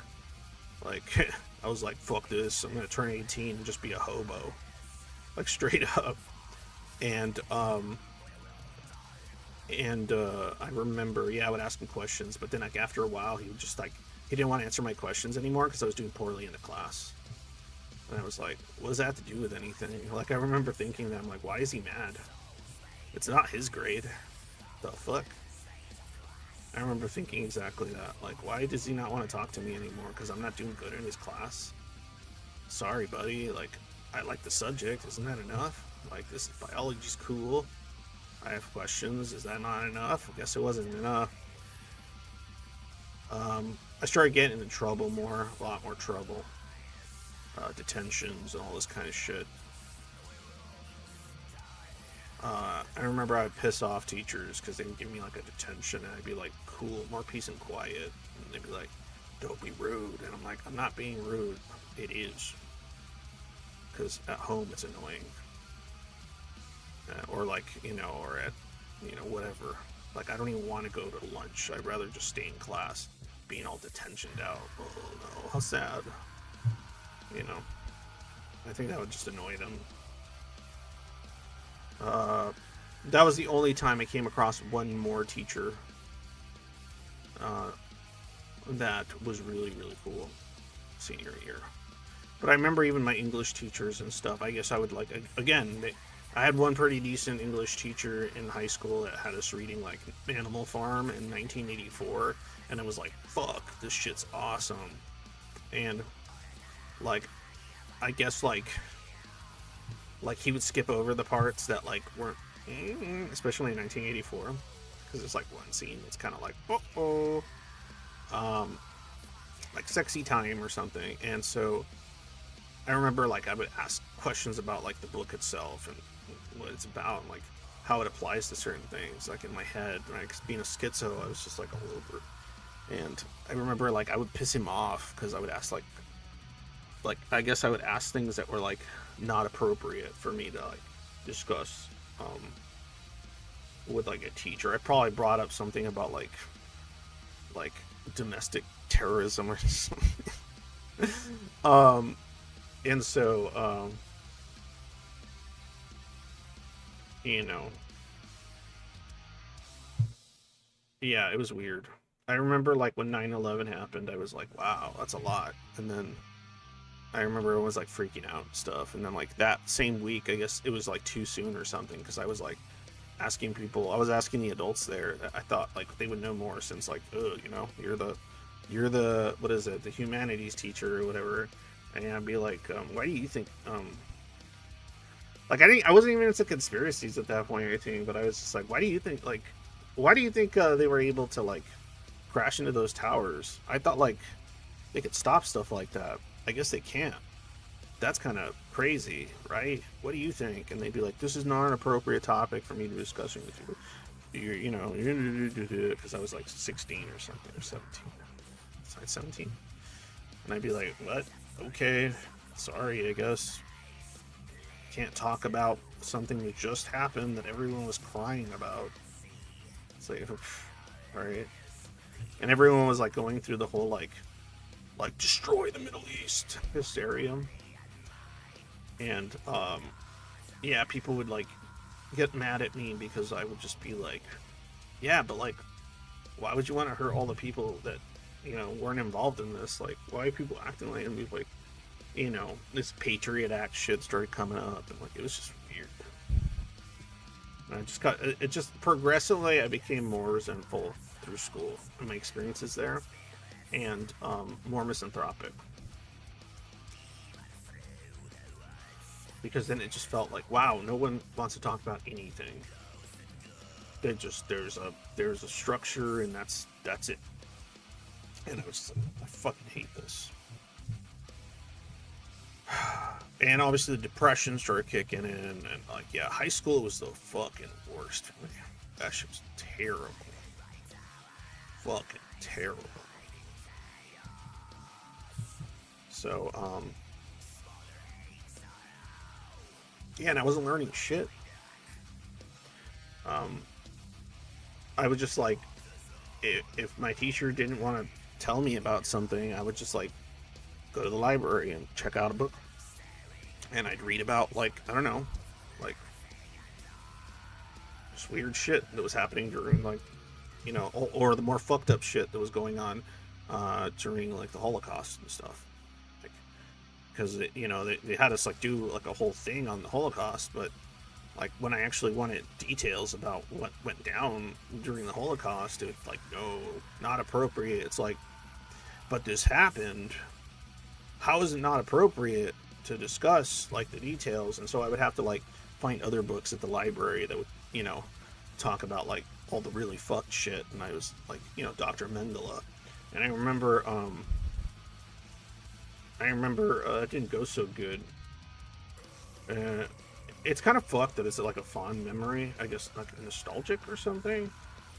Like, I was like, fuck this. I'm gonna turn 18 and just be a hobo. Like, straight up. And I remember, yeah, I would ask him questions, but then, like, after a while, he would just, like, he didn't want to answer my questions anymore because I was doing poorly in the class. And I was like, what does that have to do with anything? Like, I remember thinking that, I'm like, why is he mad? It's not his grade. The fuck? I remember thinking exactly that. Like, why does he not want to talk to me anymore? Because I'm not doing good in his class? Sorry, buddy. Like, I like the subject. Isn't that enough? Like, this biology's cool. I have questions. Is that not enough? I guess it wasn't enough. I started getting into trouble more. A lot more trouble. Detentions and all this kind of shit. I remember I would piss off teachers because they would give me, like, a detention, and I'd be like, cool, more peace and quiet. And they'd be like, don't be rude. And I'm like, I'm not being rude. It is. Because at home it's annoying. Or, like, or at, whatever. Like, I don't even want to go to lunch. I'd rather just stay in class, being all detentioned out. Oh, no, how sad. I think that would just annoy them. That was the only time I came across one more teacher that was really, really cool senior year. But I remember even my English teachers and stuff. I guess I would, like, again, I had one pretty decent English teacher in high school that had us reading, like, Animal Farm in 1984, and I was like, fuck, this shit's awesome. And, like, I guess, like he would skip over the parts that, like, weren't, especially in 1984, because there's, like, one scene that's kind of like, like sexy time or something. And so I remember, like, I would ask questions about, like, the book itself and what it's about, and, like, how it applies to certain things, like, in my head. Right? 'Cause being a schizo, I was just, like, all over. And I remember, like, I would piss him off because I would ask, like, I guess I would ask things that were, like, not appropriate for me to, like, discuss with, like, a teacher. I probably brought up something about, like domestic terrorism or something. And so, yeah, it was weird. I remember, like, when 9/11 happened, I was like, wow, that's a lot. And then I remember everyone was like freaking out and stuff. And then like that same week, I guess it was like too soon or something, because I was like asking people. I was asking the adults there. I thought like they would know more, since like, oh, you know, you're the what is it, the humanities teacher or whatever. And I'd be like, why do you think like I wasn't even into conspiracies at that point or anything, but I was just like, why do you think they were able to like crash into those towers? I thought like they could stop stuff like that. I guess they can't. That's kind of crazy, right? What do you think? And they'd be like, this is not an appropriate topic for me to be discussing with you. You know, because I was like 16 or something, or 17. Was I 17? And I'd be like, what? Okay, sorry, I guess. Can't talk about something that just happened that everyone was crying about. It's like, all right. And everyone was like going through the whole like destroy the Middle East hysteria. And yeah, people would like get mad at me because I would just be like, yeah, but like, why would you want to hurt all the people that, you know, weren't involved in this? Like, why are people acting like? And be like, you know, this Patriot Act shit started coming up, and like it was just weird. And I just got it. Just progressively, I became more resentful through school and my experiences there, and more misanthropic. Because then it just felt like, wow, no one wants to talk about anything. They just there's a structure, and that's it. And I was just like, I fucking hate this. And obviously the depression started kicking in, and like, yeah, high school was the fucking worst for me. That shit was terrible. Fucking terrible. So, yeah, and I wasn't learning shit. I would just like, if my teacher didn't want to tell me about something, I would just like go to the library and check out a book, and I'd read about like, I don't know, like just weird shit that was happening during like, you know, or the more fucked up shit that was going on during like the Holocaust and stuff. Like, because you know they had us like do like a whole thing on the Holocaust, but like when I actually wanted details about what went down during the Holocaust, it's like, no, not appropriate. It's like, but this happened. How is it not appropriate to discuss like the details? And so I would have to like find other books at the library that would, you know, talk about like all the really fucked shit. And I was like, you know, Dr. Mengele. And I remember it didn't go so good. It's kind of fucked that it's like a fond memory, I guess, like nostalgic or something.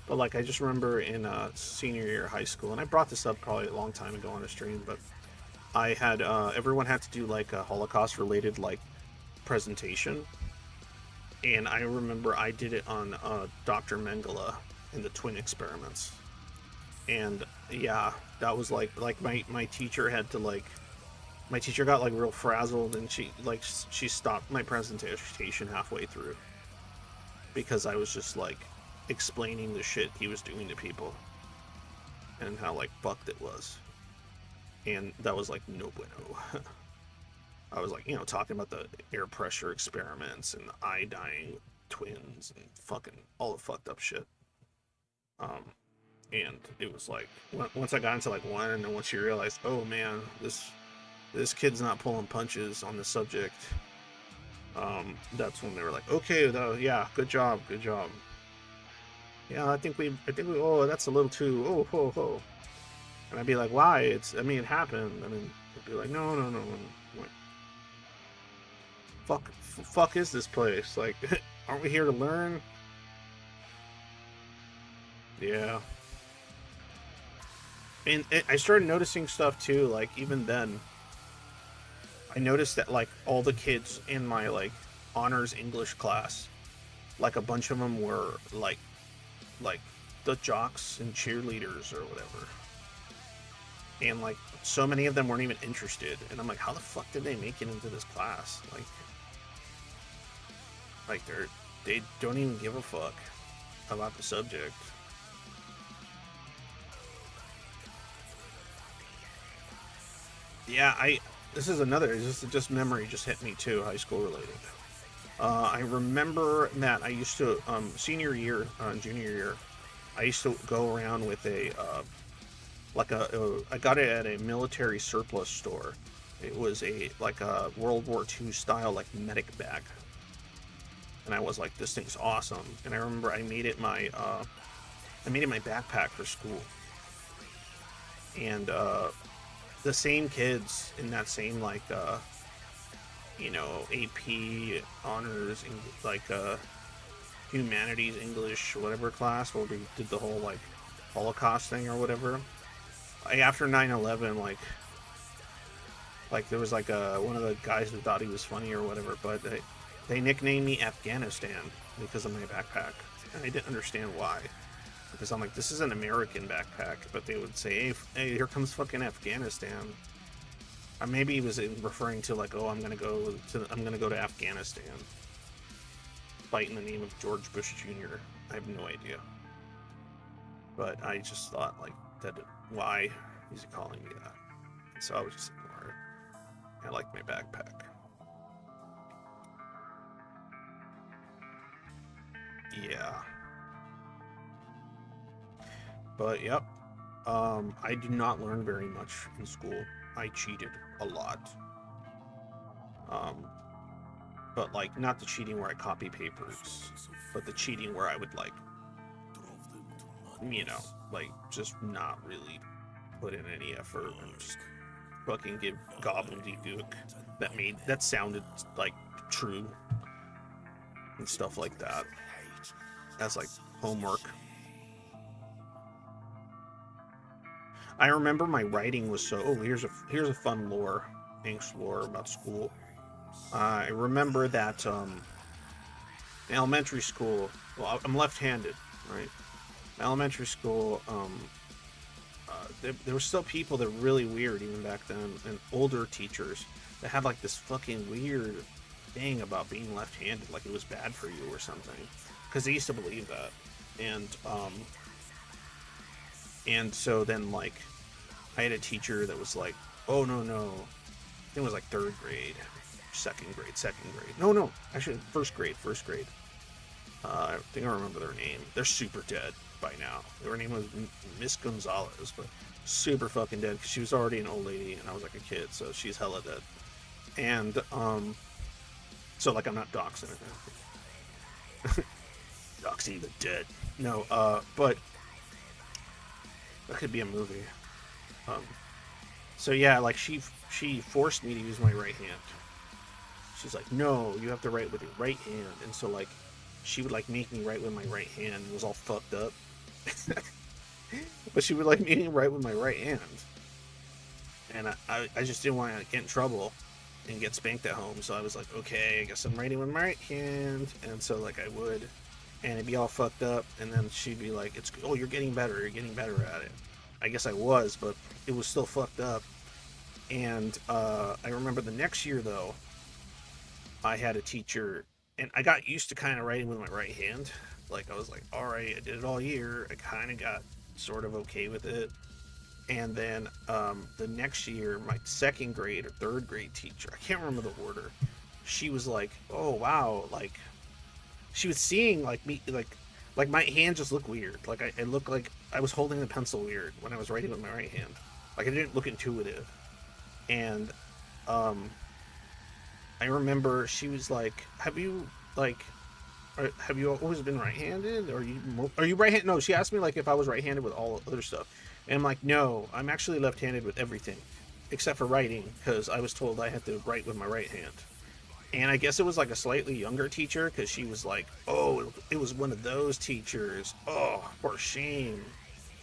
But like I just remember in senior year of high school, and I brought this up probably a long time ago on a stream, but I had everyone had to do like a Holocaust related like presentation, and I remember I did it on Dr. Mengele and the twin experiments. And yeah, that was like my teacher had to like, my teacher got like real frazzled, and she stopped my presentation halfway through because I was just like explaining the shit he was doing to people and how like fucked it was. And that was like no bueno. I was like, you know, talking about the air pressure experiments and the eye dying twins and fucking all the fucked up shit. And it was like, once I got into like one, and then once you realized, oh man, this kid's not pulling punches on the subject, that's when they were like, okay, yeah, good job. Yeah, I think we, oh, that's a little too, oh, ho, ho. And I'd be like, why? It happened. I mean, they'd be like, no. Like, fuck is this place? Like, aren't we here to learn? Yeah. And I started noticing stuff too, like even then, I noticed that like all the kids in my like honors English class, like a bunch of them were like the jocks and cheerleaders or whatever. And like so many of them weren't even interested, and I'm like, how the fuck did they make it into this class? Like they don't even give a fuck about the subject. Yeah, this is another, just memory just hit me too, high school related. I remember that I used to, senior year, junior year, I used to go around with I got it at a military surplus store. It was like a World War II style, like medic bag. And I was like, this thing's awesome. And I remember I made it my backpack for school. And, the same kids in that same, like, AP honors, like, humanities, English, whatever class where we did the whole, like, Holocaust thing or whatever. After 9/11, like there was like one of the guys who thought he was funny or whatever, but they nicknamed me Afghanistan because of my backpack, and I didn't understand why. Because I'm like, this is an American backpack, but they would say, hey, here comes fucking Afghanistan. Or maybe he was referring to like, oh, I'm gonna go to Afghanistan, fight in the name of George Bush Jr. I have no idea, but I just thought like that. Why is he calling me that? So I was just ignore it. I like my backpack. Yeah. But yep. I did not learn very much in school. I cheated a lot. But like not the cheating where I copy papers, but the cheating where I would like, like just not really put in any effort and just fucking give gobbledygook that sounded like true and stuff like that as like homework. I remember my writing was here's a fun angst lore about school. I remember that in elementary school, well, I'm left-handed, right? Elementary school, there were still people that were really weird even back then, and older teachers that had like this fucking weird thing about being left-handed, like it was bad for you or something, because they used to believe that. And so then like I had a teacher that was like, oh no, I think it was like third grade, second grade, no, actually first grade. I think I remember their name. They're super dead by now. Their name was Miss Gonzalez, but super fucking dead because she was already an old lady and I was like a kid, so she's hella dead. And so like I'm not doxing her. Doxing the dead. No, but that could be a movie. So yeah, like she forced me to use my right hand. She's like, no, you have to write with your right hand. And so like she would like make me write with my right hand. It was all fucked up. But she would like make me write with my right hand. And I just didn't want to get in trouble and get spanked at home. So I was like, okay, I guess I'm writing with my right hand. And so like I would, and it'd be all fucked up. And then she'd be like, you're getting better at it. I guess I was, but it was still fucked up. And I remember the next year though, I had a teacher, and I got used to kind of writing with my right hand. Like I was like, all right, I did it all year. I kind of got sort of okay with it. And then the next year, my second grade or third grade teacher, I can't remember the order, she was like, oh wow, like she was seeing like me, like my hand just looked weird. Like I looked like I was holding the pencil weird when I was writing with my right hand. Like I didn't look intuitive. And I remember she was like, have you always been right-handed? Or are you right-handed? No, she asked me like if I was right-handed with all other stuff. And I'm like, no, I'm actually left-handed with everything except for writing, because I was told I had to write with my right hand. And I guess it was like a slightly younger teacher, because she was like, oh, it was one of those teachers. Oh, for shame.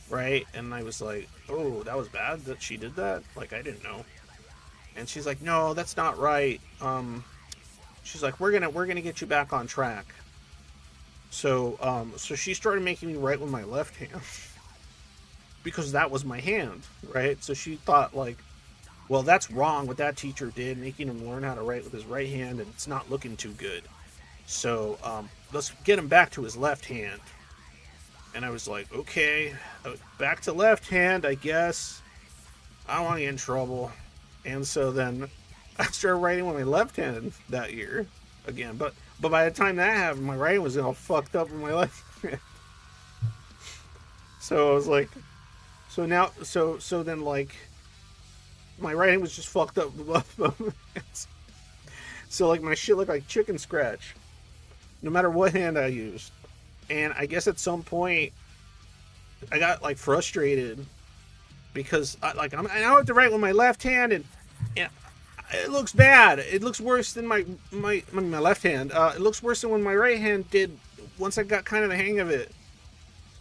Right? And I was like, oh, that was bad that she did that? Like, I didn't know. And she's like, no, that's not right. She's like, we're gonna get you back on track. So she started making me write with my left hand because that was my hand, right? So she thought like, well, that's wrong what that teacher did, making him learn how to write with his right hand, and it's not looking too good. So let's get him back to his left hand. And I was like, okay, back to left hand, I guess. I don't want to get in trouble. And so then I started writing with my left hand that year again. But by the time that happened, my writing was all fucked up in my left hand. So I was like, so then like my writing was just fucked up. So like my shit looked like chicken scratch, no matter what hand I used. And I guess at some point I got like frustrated because I now have to write with my left hand, and it looks bad. It looks worse than my left hand. It looks worse than when my right hand did once I got kind of the hang of it.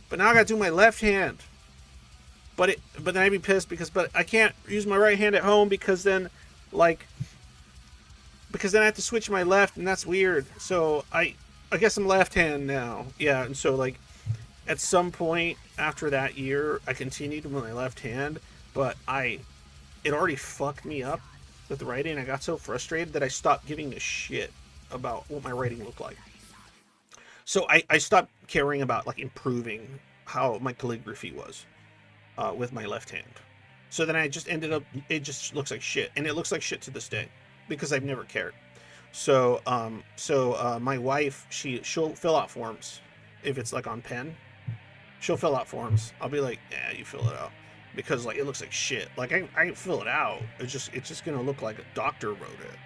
But now I got to do my left hand. But then I'd be pissed because I can't use my right hand at home because then I have to switch my left, and that's weird. So I guess I'm left hand now. Yeah, and so like at some point after that year, I continued with my left hand, but it already fucked me up with the writing. I got so frustrated that I stopped giving a shit about what my writing looked like. So I stopped caring about like improving how my calligraphy was with my left hand. So then I just ended up, it just looks like shit, and it looks like shit to this day because I've never cared. So my wife, she'll fill out forms if it's like on pen. She'll fill out forms. I'll be like, yeah, you fill it out, because like it looks like shit. Like I fill it out. It's just gonna look like a doctor wrote it.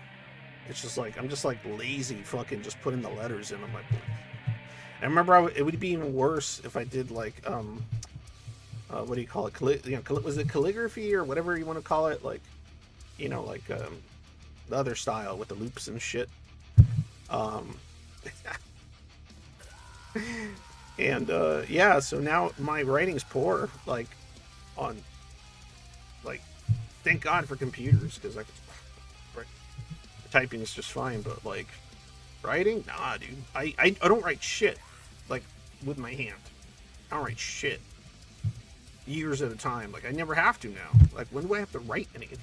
It's just like I'm just like lazy fucking just putting the letters in. I'm like, I remember it would be even worse if I did like what do you call it? Was it calligraphy or whatever you want to call it? Like, like the other style with the loops and shit. And yeah, so now my writing's poor. Like, thank God for computers, because typing is just fine. But like, writing, nah, dude. I don't write shit like with my hand. I don't write shit years at a time. Like, I never have to now. Like, when do I have to write anything?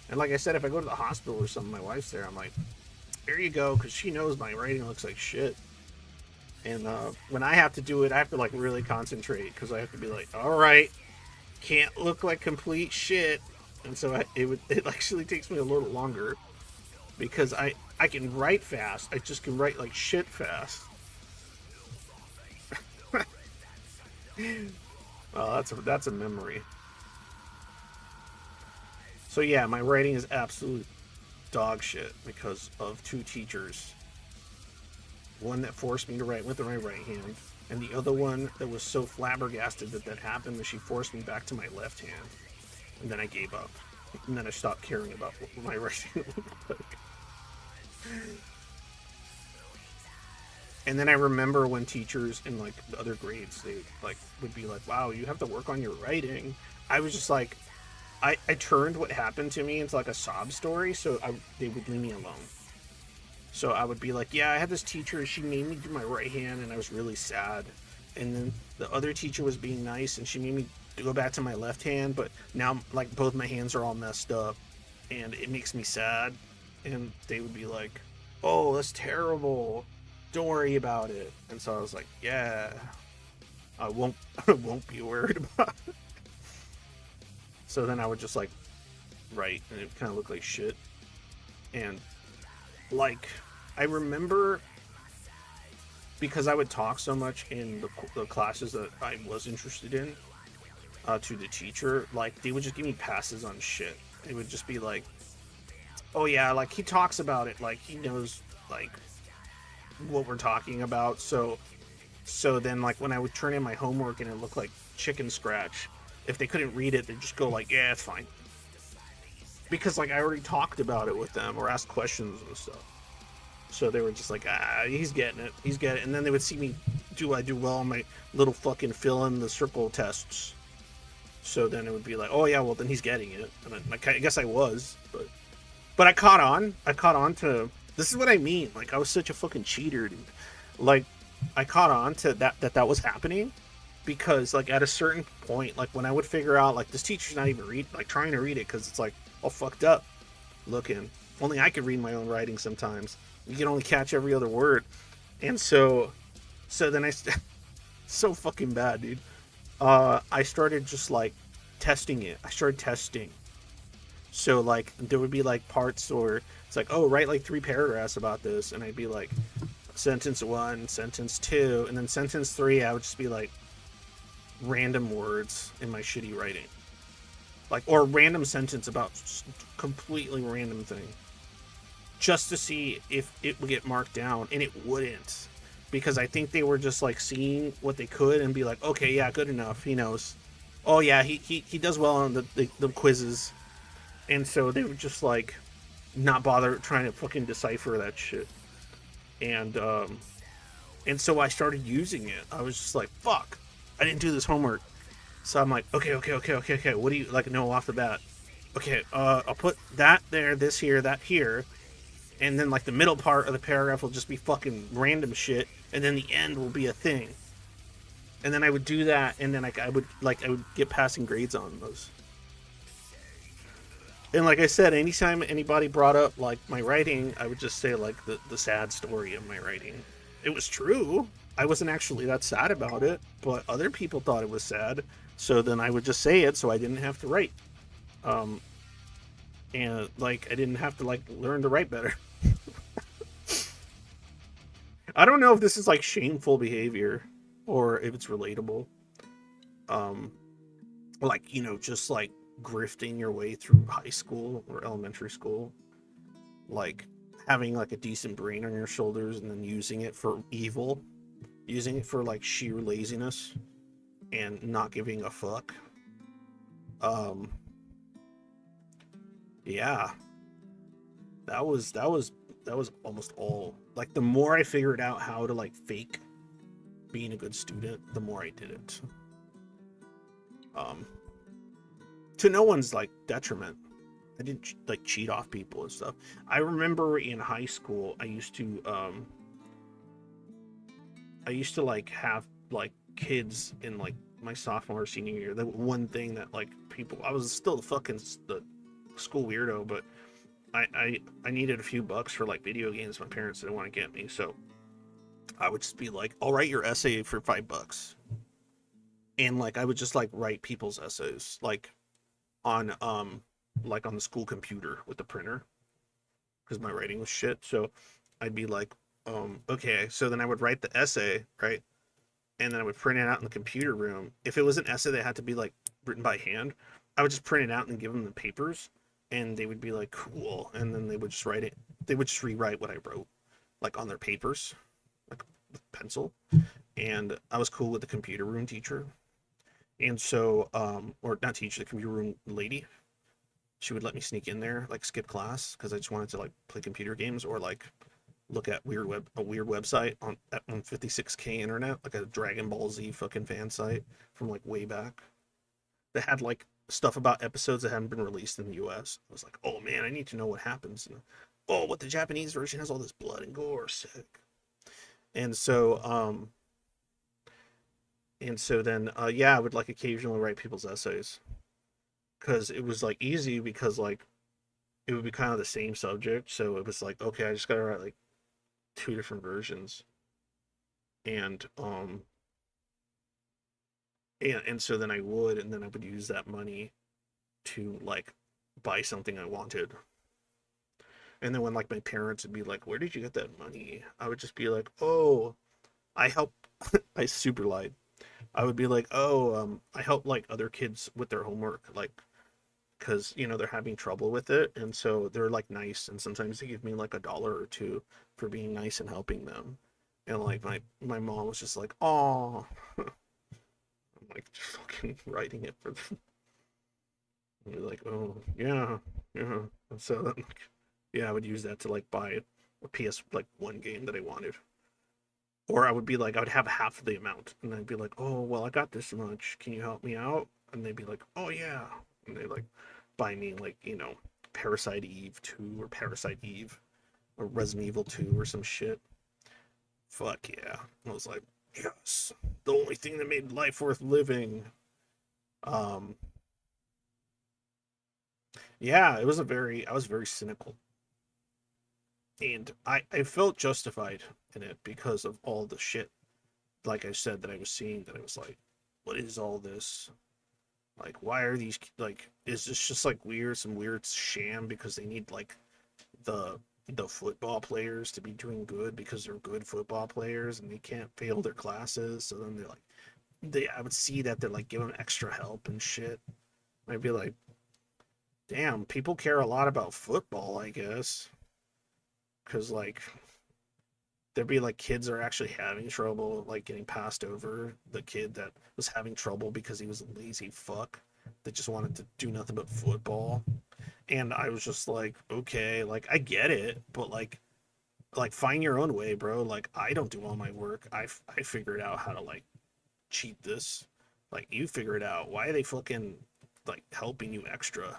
And like I said, if I go to the hospital or something, my wife's there, I'm like, there you go, because she knows my writing looks like shit. And when I have to do it, I have to like really concentrate, because I have to be like, all right, can't look like complete shit. And so it actually takes me a little longer, because I can write fast. I just can write like shit fast. Well, that's a memory. So yeah, my writing is absolute dog shit because of two teachers. One that forced me to write with my right hand, and the other one that was so flabbergasted that happened that she forced me back to my left hand. And then I gave up. And then I stopped caring about what my writing looked like. And then I remember when teachers in like the other grades, they like would be like, wow, you have to work on your writing. I was just like, I turned what happened to me into like a sob story, so they would leave me alone. So I would be like, yeah, I had this teacher, she made me do my right hand, and I was really sad. And then the other teacher was being nice, and she made me go back to my left hand, but now like both my hands are all messed up, and it makes me sad. And they would be like, oh, that's terrible, don't worry about it. And so I was like, yeah, I won't be worried about it. So then I would just like write, and it kind of looked like shit. And like, I remember, because I would talk so much in the classes that I was interested in to the teacher, like they would just give me passes on shit. It would just be like, oh yeah, like he talks about it, like he knows like what we're talking about. So then like when I would turn in my homework and it looked like chicken scratch, if they couldn't read it, they'd just go like, yeah, it's fine. Because like I already talked about it with them or asked questions and stuff. So they were just like, he's getting it. And then they would see me do well on my little fucking fill in the circle tests. So then it would be like, oh yeah, well then he's getting it. And I guess I was, but I caught on to, this is what I mean. Like I was such a fucking cheater, dude. Like I caught on to that was happening. Because like at a certain point, like when I would figure out like this teacher's not even trying to read it, because it's like all fucked up looking. Only I could read my own writing sometimes. You can only catch every other word. And so then so fucking bad, dude. I started just like testing it. I started testing So like there would be like parts where it's like, oh, write like 3 paragraphs about this, and I'd be like, sentence one, sentence two, and then sentence three, I would just be like random words in my shitty writing, like or random sentence about completely random thing, just to see if it would get marked down, and it wouldn't, because I think they were just like seeing what they could and be like, okay, yeah, good enough, he knows. Oh yeah, he does well on the quizzes, and so they would just like not bother trying to fucking decipher that shit. And so I started using it. I was just like, fuck, I didn't do this homework. So I'm like, okay. What do you like know off the bat? Okay, I'll put that there, this here, that here, and then like the middle part of the paragraph will just be fucking random shit, and then the end will be a thing. And then I would do that, and then I would get passing grades on those. And like I said, anytime anybody brought up like my writing, I would just say like the sad story of my writing. It was true. I wasn't actually that sad about it, but other people thought it was sad. So then I would just say it, so I didn't have to write. Um, and like I didn't have to like learn to write better. I don't know if this is like shameful behavior or if it's relatable. Um, like just like grifting your way through high school or elementary school, like having like a decent brain on your shoulders and then using it for evil, using it for like sheer laziness and not giving a fuck. Um, yeah, that was almost all. Like the more I figured out how to like fake being a good student, the more I did it. Um, to no one's like detriment. I didn't like cheat off people and stuff. I remember in high school, I used to like have like kids in like my sophomore or senior year. The one thing that like people, I was still the school weirdo, but I needed a few bucks for like video games. My parents didn't want to get me, so I would just be like, I'll write your essay for $5, and like I would just like write people's essays on like on the school computer with the printer because my writing was shit. So I'd be like, okay. So then I would write the essay, right? And then I would print it out in the computer room. If it was an essay that had to be like written by hand, I would just print it out and give them the papers, and they would be like, cool. And then they would just write it. They would just rewrite what I wrote, like on their papers, like with pencil. And I was cool with the computer room teacher. And so, or not teacher, the computer room lady, she would let me sneak in there, like skip class, because I just wanted to like play computer games or like look at a weird website on 56K internet, like a Dragon Ball Z fucking fan site from like way back that had like stuff about episodes that hadn't been released in the US. I was like, oh man, I need to know what happens. And, oh, what the Japanese version has all this blood and gore, sick. And so then yeah, I would like occasionally write people's essays because it was like easy because like it would be kind of the same subject, so it was like, okay, I just gotta write like 2 different versions. And um and and so then I would use that money to like buy something I wanted. And then when like my parents would be like, where did you get that money, I would just be like, oh, I help. I super lied. I would be like, oh, I help like other kids with their homework, like because they're having trouble with it, and so they're like nice, and sometimes they give me like $1 or 2 for being nice and helping them. And like my mom was just like, oh, I'm like fucking writing it for them. And they're like, oh yeah, yeah. And so then like, yeah, I would use that to like buy a PS like one game that I wanted. Or I would be like, I would have half of the amount, and I'd be like, oh well, I got this much. Can you help me out? And they'd be like, oh yeah, and they like buy me like Parasite Eve 2 or Parasite Eve or Resident Evil 2 or some shit. Fuck yeah! I was like, yes, the only thing that made life worth living. Um, yeah, I was very cynical, and I felt justified in it because of all the shit, like I said, that I was seeing. That I was like, what is all this? Like, why are these like? Is this just like weird, some weird sham because they need like the the football players to be doing good because they're good football players and they can't fail their classes. So then they're like, I would see that they're like giving extra help and shit. I'd be like, damn, people care a lot about football, I guess, because like there'd be like kids are actually having trouble like getting passed over the kid that was having trouble because he was a lazy fuck that just wanted to do nothing but football. And I was just like, okay, like I get it, but like find your own way, bro. Like I don't do all my work. I figured out how to like cheat this. Like you figure it out. Why are they fucking like helping you extra?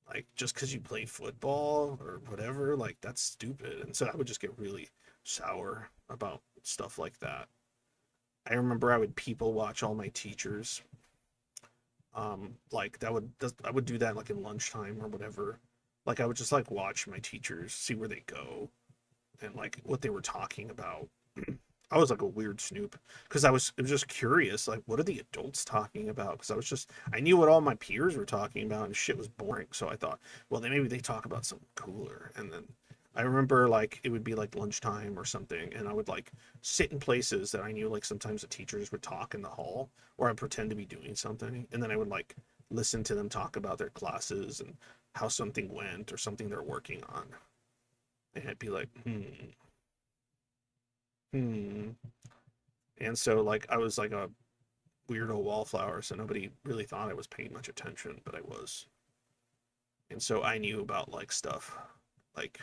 Like just because you play football or whatever, like that's stupid. And so I would just get really sour about stuff like that. I remember I would people watch all my teachers. Like I would do that like in lunchtime or whatever. Like I would just like watch my teachers, see where they go, and like what they were talking about. I was like a weird snoop because I was just curious, like what are the adults talking about? Because I knew what all my peers were talking about, and shit was boring. So I thought, well, then maybe they talk about something cooler. And then I remember like it would be like lunchtime or something, and I would like sit in places that I knew like sometimes the teachers would talk in the hall, or I'd pretend to be doing something, and then I would like listen to them talk about their classes and how something went or something they're working on, and I'd be like, hmm. And so like I was like a weirdo wallflower, so nobody really thought I was paying much attention, but I was. And so I knew about like stuff like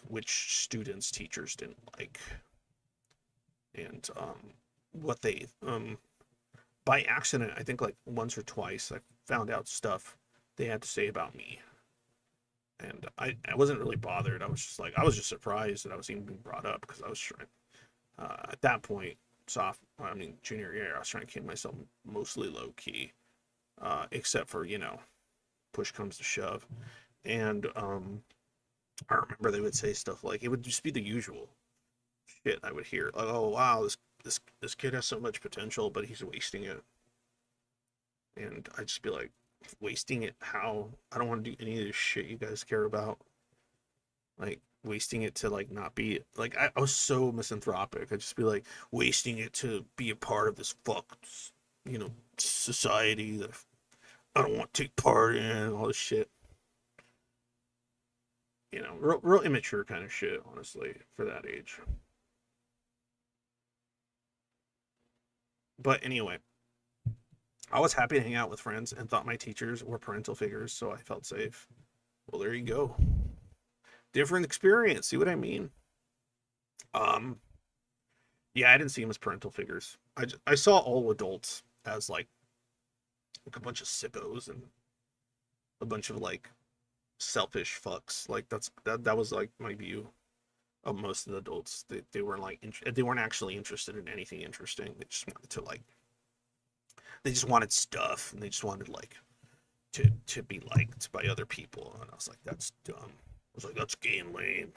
which students teachers didn't like and what they by accident I think like once or twice I found out stuff they had to say about me. And I wasn't really bothered. I was just like I was just surprised that I was even being brought up because I was trying at that point junior year I was trying to keep myself mostly low key, except for push comes to shove. And I remember they would say stuff like it would just be the usual shit I would hear, like, oh wow, this kid has so much potential but he's wasting it. And I'd just be like, wasting it how? I don't want to do any of this shit you guys care about. Like wasting it to like not be like I was so misanthropic. I'd just be like wasting it to be a part of this fucked society that I don't want to take part in, all this shit. Real immature kind of shit, honestly, for that age. But anyway, I was happy to hang out with friends and thought my teachers were parental figures, so I felt safe. Well, there you go. Different experience. See what I mean? Um, yeah, I didn't see them as parental figures. I saw all adults as like a bunch of sickos and a bunch of like selfish fucks. Like that was like my view of most of the adults. They weren't like they weren't actually interested in anything interesting. They just wanted stuff, and they just wanted like to be liked by other people. And I was like, that's dumb. I was like, that's gay and lame.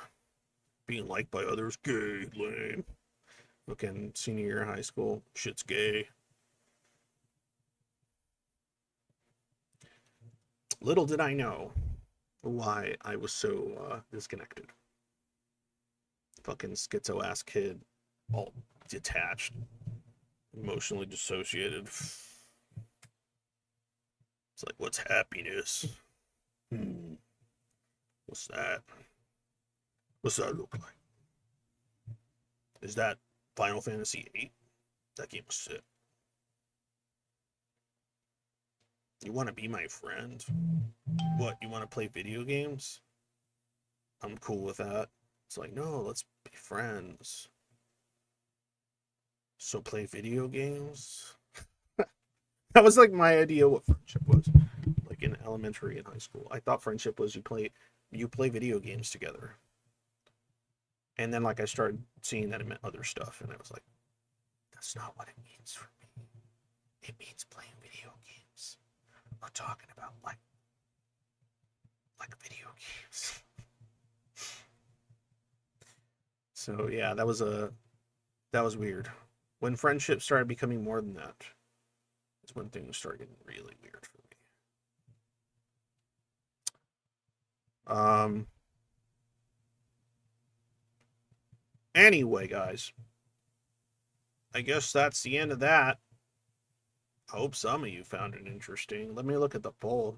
Being liked by others, gay, lame. Fucking senior year of high school, shit's gay. Little did I know why I was so disconnected. Fucking schizo ass kid, all detached, emotionally dissociated. It's like, what's happiness? Hmm. What's that? What's that look like? Is that Final Fantasy VIII? That game was sick. You want to be my friend? What? You want to play video games? I'm cool with that. It's like, no, let's be friends. So play video games? That was like my idea what friendship was. Like in elementary and high school. I thought friendship was you play video games together. And then like I started seeing that it meant other stuff, and I was like, that's not what it means for me. It means playing video games. We're talking about like video games. So yeah, that was weird. When friendship started becoming more than that, It's when things start getting really weird for me. Anyway, guys, I guess that's the end of that. I hope some of you found it interesting. Let me look at the poll.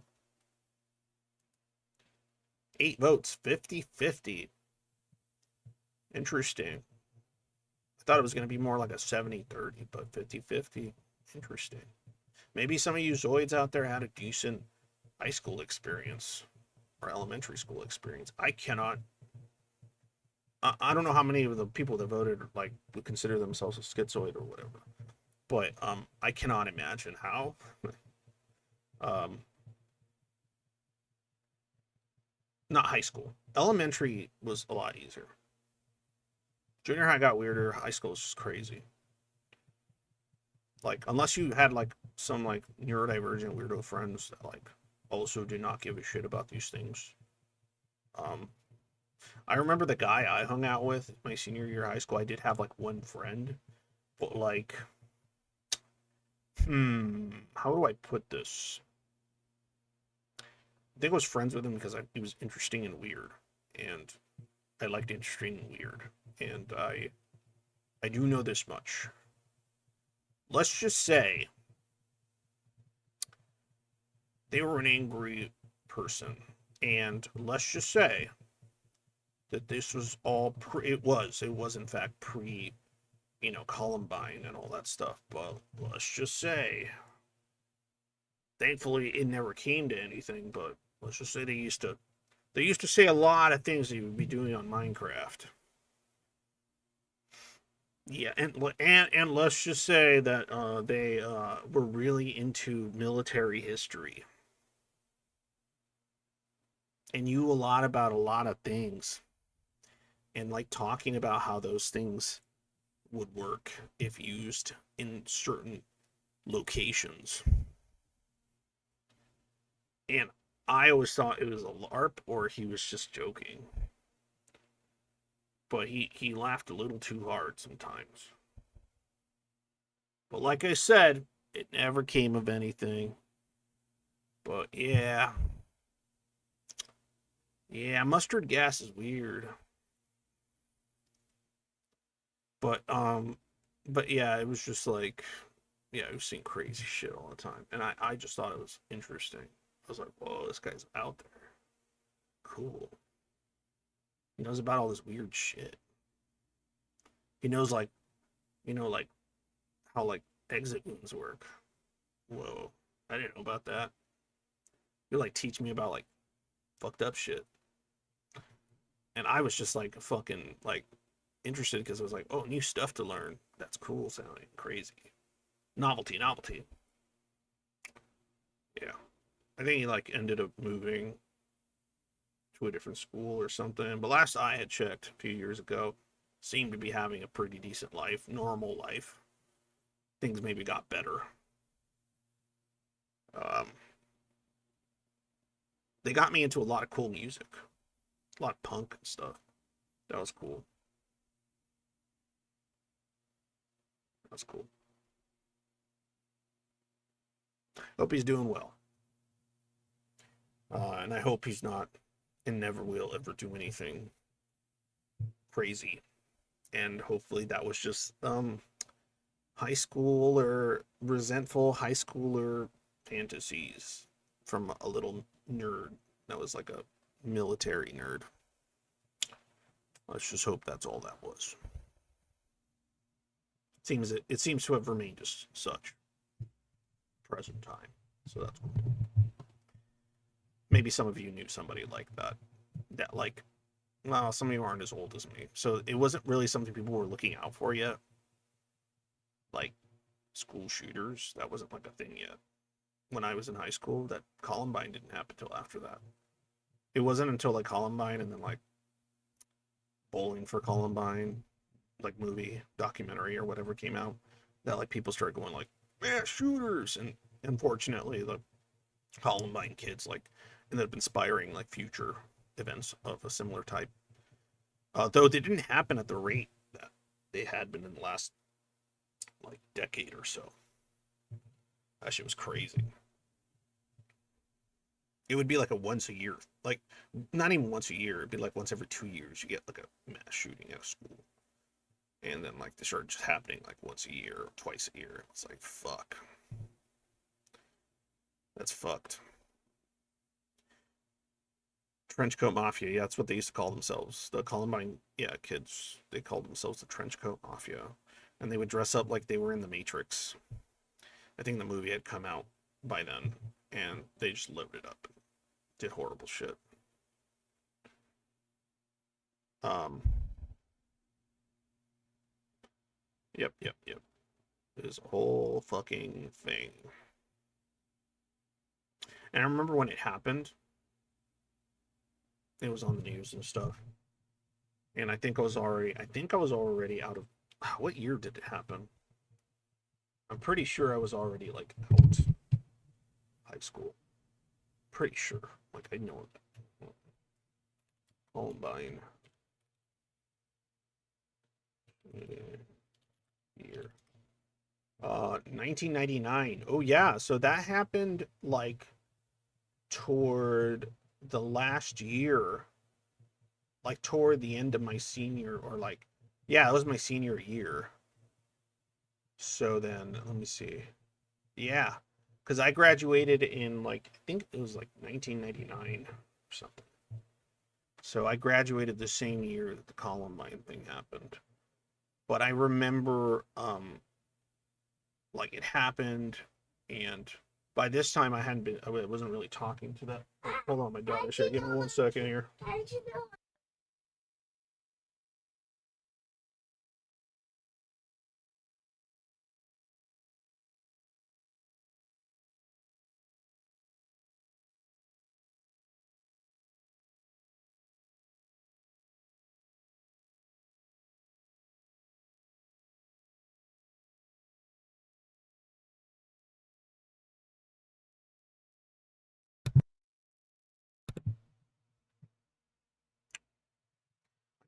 8 votes, 50-50. Interesting. I thought it was going to be more like a 70-30, but 50-50. Interesting. Maybe some of you Zoids out there had a decent high school experience or elementary school experience. I cannot. I don't know how many of the people that voted like would consider themselves a schizoid or whatever, but I cannot imagine how. Not high school. Elementary was a lot easier. Junior high got weirder. High school was just crazy. Like unless you had like some like neurodivergent weirdo friends that like also did not give a shit about these things. I remember the guy I hung out with my senior year of high school. I did have like one friend, but like, how do I put this? I think I was friends with him because he was interesting and weird, and I liked interesting and weird, and I do know this much. Let's just say they were an angry person, and let's just say that this was all it was in fact pre, Columbine and all that stuff. But let's just say, thankfully, it never came to anything. But let's just say they used to say a lot of things they would be doing on Minecraft. Yeah, and let's just say that they were really into military history and knew a lot about a lot of things, and like talking about how those things would work if used in certain locations. And I always thought it was a LARP or he was just joking. But he laughed a little too hard sometimes. But like I said, it never came of anything. But yeah. Yeah, mustard gas is weird. But yeah, it was just like, yeah, I was seeing crazy shit all the time. And I just thought it was interesting. I was like, whoa, this guy's out there. Cool. He knows about all this weird shit. He knows like, like how like exit wounds work. Whoa. I didn't know about that. You like teach me about like fucked up shit. And I was just like fucking like interested because I was like, oh, new stuff to learn. That's cool sounding. Crazy. Novelty. Yeah. I think he like ended up moving to a different school or something. But last I had checked a few years ago, seemed to be having a pretty decent life, normal life. Things maybe got better. Um, they got me into a lot of cool music, a lot of punk and stuff. That was cool. That's cool. Hope he's doing well. And I hope he's not and never will ever do anything crazy. And hopefully that was just high school or resentful high schooler fantasies from a little nerd that was like a military nerd. Let's just hope that's all that was. It seems to have remained as such present time. So that's cool. Maybe some of you knew somebody like that. That like, well, some of you aren't as old as me, so it wasn't really something people were looking out for yet. Like school shooters, that wasn't like a thing yet. When I was in high school, that Columbine didn't happen until after that. It wasn't until like Columbine and then like Bowling for Columbine, like movie documentary or whatever came out, that like people started going like, yeah, shooters. And unfortunately, the Columbine kids like ended up inspiring like future events of a similar type. Though they didn't happen at the rate that they had been in the last like decade or so. That shit was crazy. It would be like a once a year, like not even once a year. It'd be like once every 2 years you get like a mass shooting at a school, and then like they started just happening like once a year, or twice a year. It's like fuck, that's fucked. Trenchcoat Mafia, yeah, that's what they used to call themselves. The Columbine, yeah, kids, they called themselves the Trenchcoat Mafia, and they would dress up like they were in the Matrix. I think the movie had come out by then, and they just lived it up, did horrible shit. Um, yep, yep, yep. This whole fucking thing. And I remember when it happened, it was on the news and stuff. And I think I was already out of, what year did it happen? I'm pretty sure I was already like out high school. Pretty sure. Like I know it. Columbine year. 1999. Oh yeah, so that happened like toward the last year, like toward the end of my senior, or like, yeah, it was my senior year. So then, let me see. Yeah, because I graduated in like, I think it was like 1999 or something. So I graduated the same year that the Columbine thing happened. But I remember, like it happened, and by this time I wasn't really talking to that. Hold on, my daughter. Should give me 1 second here.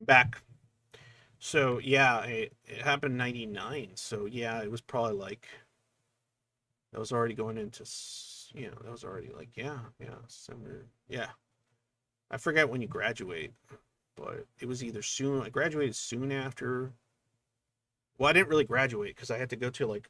Back. So yeah, it happened in '99. So yeah, it was probably like that was already going into, that was already like, yeah, summer. Yeah, I forget when you graduate, but it was either soon. I graduated soon after. Well, I didn't really graduate because I had to go to like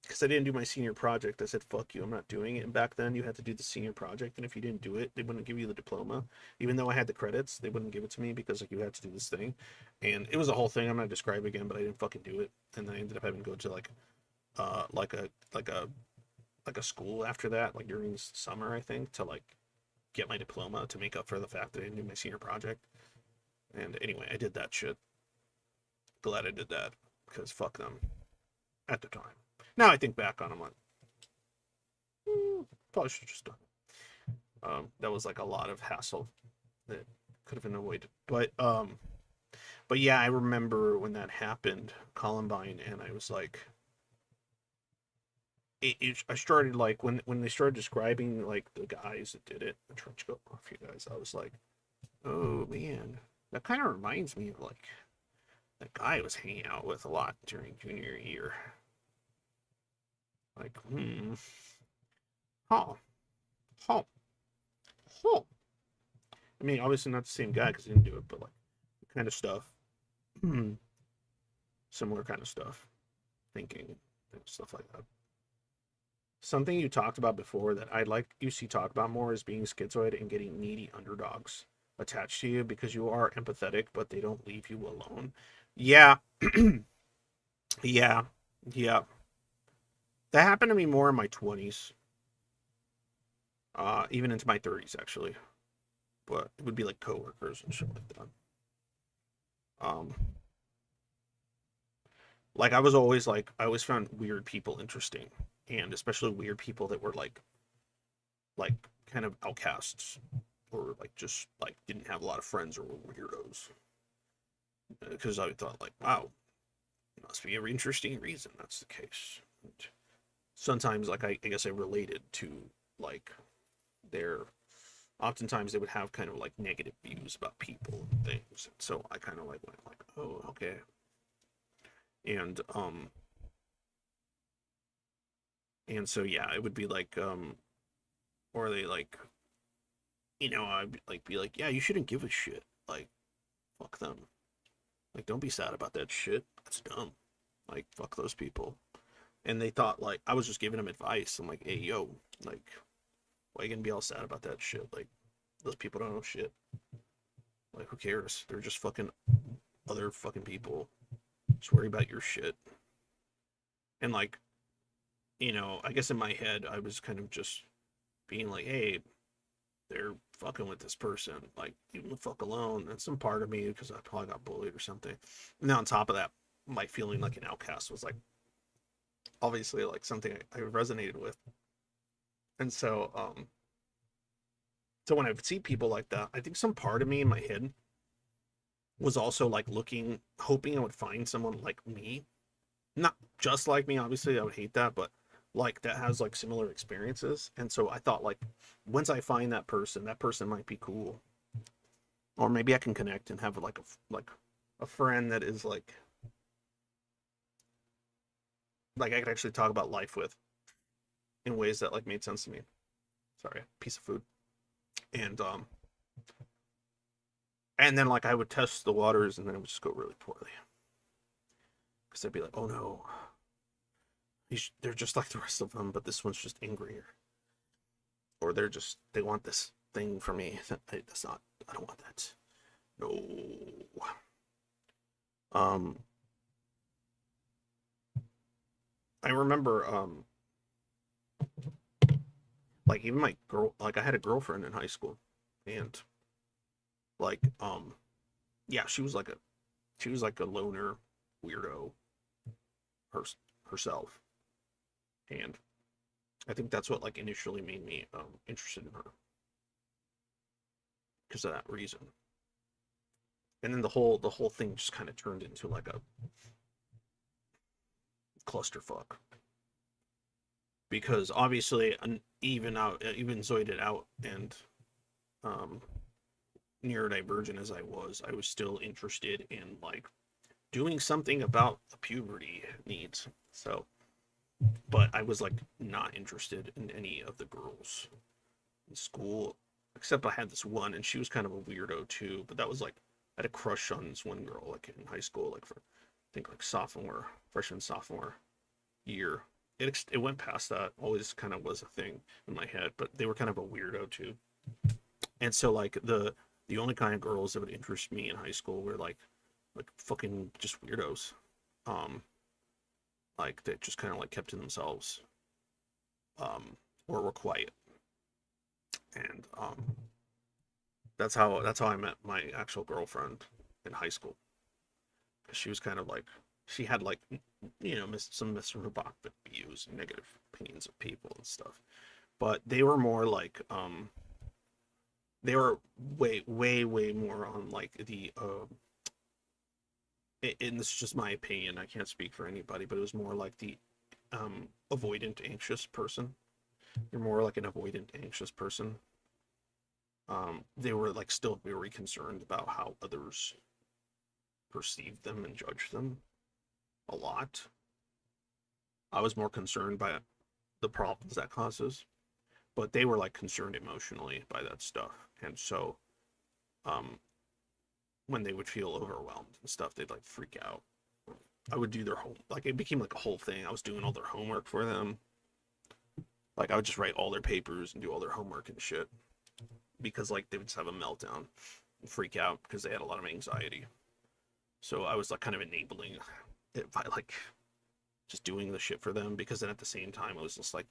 because I didn't do my senior project. I said, fuck you, I'm not doing it. And back then, you had to do the senior project. And if you didn't do it, they wouldn't give you the diploma. Even though I had the credits, they wouldn't give it to me because like you had to do this thing. And it was a whole thing. I'm not describing again, but I didn't fucking do it. And then I ended up having to go to like, uh, like a, like a, like a school after that, like during the summer, I think, to like get my diploma to make up for the fact that I didn't do my senior project. And anyway, I did that shit. Glad I did that because fuck them at the time. Now I think back on them like, probably should have just done it. That was like a lot of hassle that could have been avoided. But yeah, I remember when that happened, Columbine, and I was like, I started like when they started describing like the guys that did it, the trench coat mafia guys. I was like, oh man, that kind of reminds me of like that guy I was hanging out with a lot during junior year. Like, huh, huh, huh. I mean, obviously not the same guy because he didn't do it, but like kind of stuff, similar kind of stuff, thinking and stuff like that. Something you talked about before that I'd like you see talk about more is being schizoid and getting needy underdogs attached to you because you are empathetic, but they don't leave you alone. Yeah, yeah, yeah. That happened to me more in my 20s, even into my 30s actually. But it would be like coworkers and shit like that. Um, like I was always like I always found weird people interesting, and especially weird people that were like kind of outcasts, or like just like didn't have a lot of friends or were weirdos. Because I thought like, wow, must be an interesting reason that's the case. And sometimes like I guess I related to like their oftentimes they would have kind of like negative views about people and things. So I kind of like went like, oh, okay. And And so yeah, it would be like or they like, I'd like be like, yeah, you shouldn't give a shit. Like, fuck them. Like, don't be sad about that shit. That's dumb. Like, fuck those people. And they thought like I was just giving them advice. I'm like, hey, yo, like, why you gonna be all sad about that shit? Like, those people don't know shit. Like, who cares? They're just fucking other fucking people. Just worry about your shit. And like, I guess in my head, I was kind of just being like, hey, they're fucking with this person. Like, leave them the fuck alone. And some part of me, because I probably got bullied or something. And then on top of that, my feeling like an outcast was like, obviously, like something I resonated with. And so when I would see people like that, I think some part of me in my head was also like looking, hoping I would find someone like me. Not just like me, obviously, I would hate that, but like that has like similar experiences. And so I thought like once I find that person might be cool. Or maybe I can connect and have like a friend that is like I could actually talk about life with in ways that like made sense to me. Sorry, piece of food. And and then like I would test the waters and then it would just go really poorly. Because I'd be like, oh no, they're just like the rest of them, but this one's just angrier. Or they want this thing from me. That's not, I don't want that. No. Um, I remember, like even my girl, like I had a girlfriend in high school, and like, yeah, she was like a loner weirdo her, herself, and I think that's what like initially made me interested in her because of that reason. And then the whole thing just kind of turned into like a clusterfuck because obviously even zoided out and um neurodivergent as I was still interested in like doing something about the puberty needs. So, but I was like not interested in any of the girls in school, except I had this one, and she was kind of a weirdo too. But that was like I had a crush on this one girl like in high school, like for I think like freshman sophomore year. It went past that. Always kind of was a thing in my head, but they were kind of a weirdo too. And so like the only kind of girls that would interest me in high school were like fucking just weirdos. Um, like that just kind of like kept to themselves. Or were quiet. And that's how I met my actual girlfriend in high school. She was kind of like she had like some misremarkable views and negative opinions of people and stuff. But they were more like they were way more on like the and this is just my opinion, I can't speak for anybody, but it was more like the avoidant anxious person. You're more like an avoidant anxious person. They were like still very concerned about how others perceive them and judge them a lot. I was more concerned by the problems that causes, but they were like concerned emotionally by that stuff. And so um when they would feel overwhelmed and stuff, they'd like freak out. I would do their home, like it became like a whole thing. I was doing all their homework for them. Like I would just write all their papers and do all their homework and shit because like they would just have a meltdown and freak out because they had a lot of anxiety. So I was like kind of enabling it by like just doing the shit for them because then at the same time I was just like,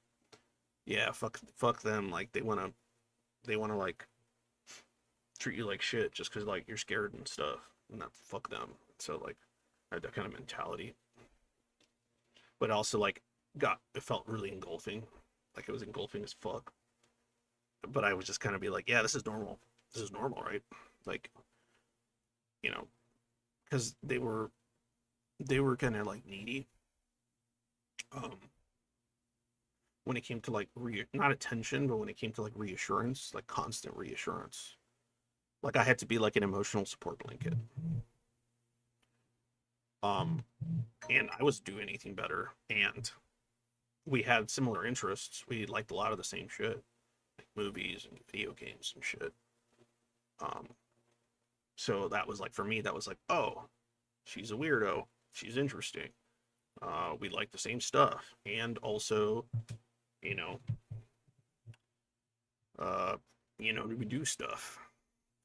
yeah, fuck them. Like they wanna like treat you like shit just because like you're scared and stuff, and that fuck them. So like I had that kind of mentality, but also like got it felt really engulfing, like it was engulfing as fuck. But I was just kind of be like, yeah, this is normal. This is normal, right? Like you know, because they were kind of like needy. Um, when it came to like not attention, but when it came to like reassurance, like constant reassurance. Like I had to be like an emotional support blanket. Um, and I wasn't doing anything better. And we had similar interests. We liked a lot of the same shit, like movies and video games and shit. Um, so that was like for me, that was like, oh, she's a weirdo. She's interesting. We like the same stuff, and also, you know, uh, we do stuff,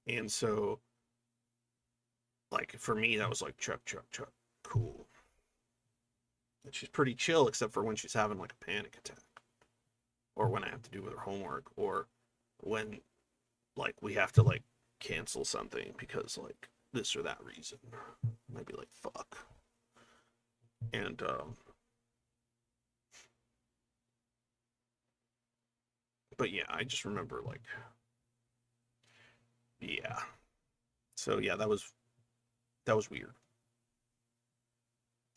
and so like for me, that was like Chuck, cool. And she's pretty chill, except for when she's having like a panic attack, or when I have to do with her homework, or when like we have to like cancel something because like this or that reason. I'd be like, fuck. And but yeah, I just remember like, yeah. So yeah, that was weird.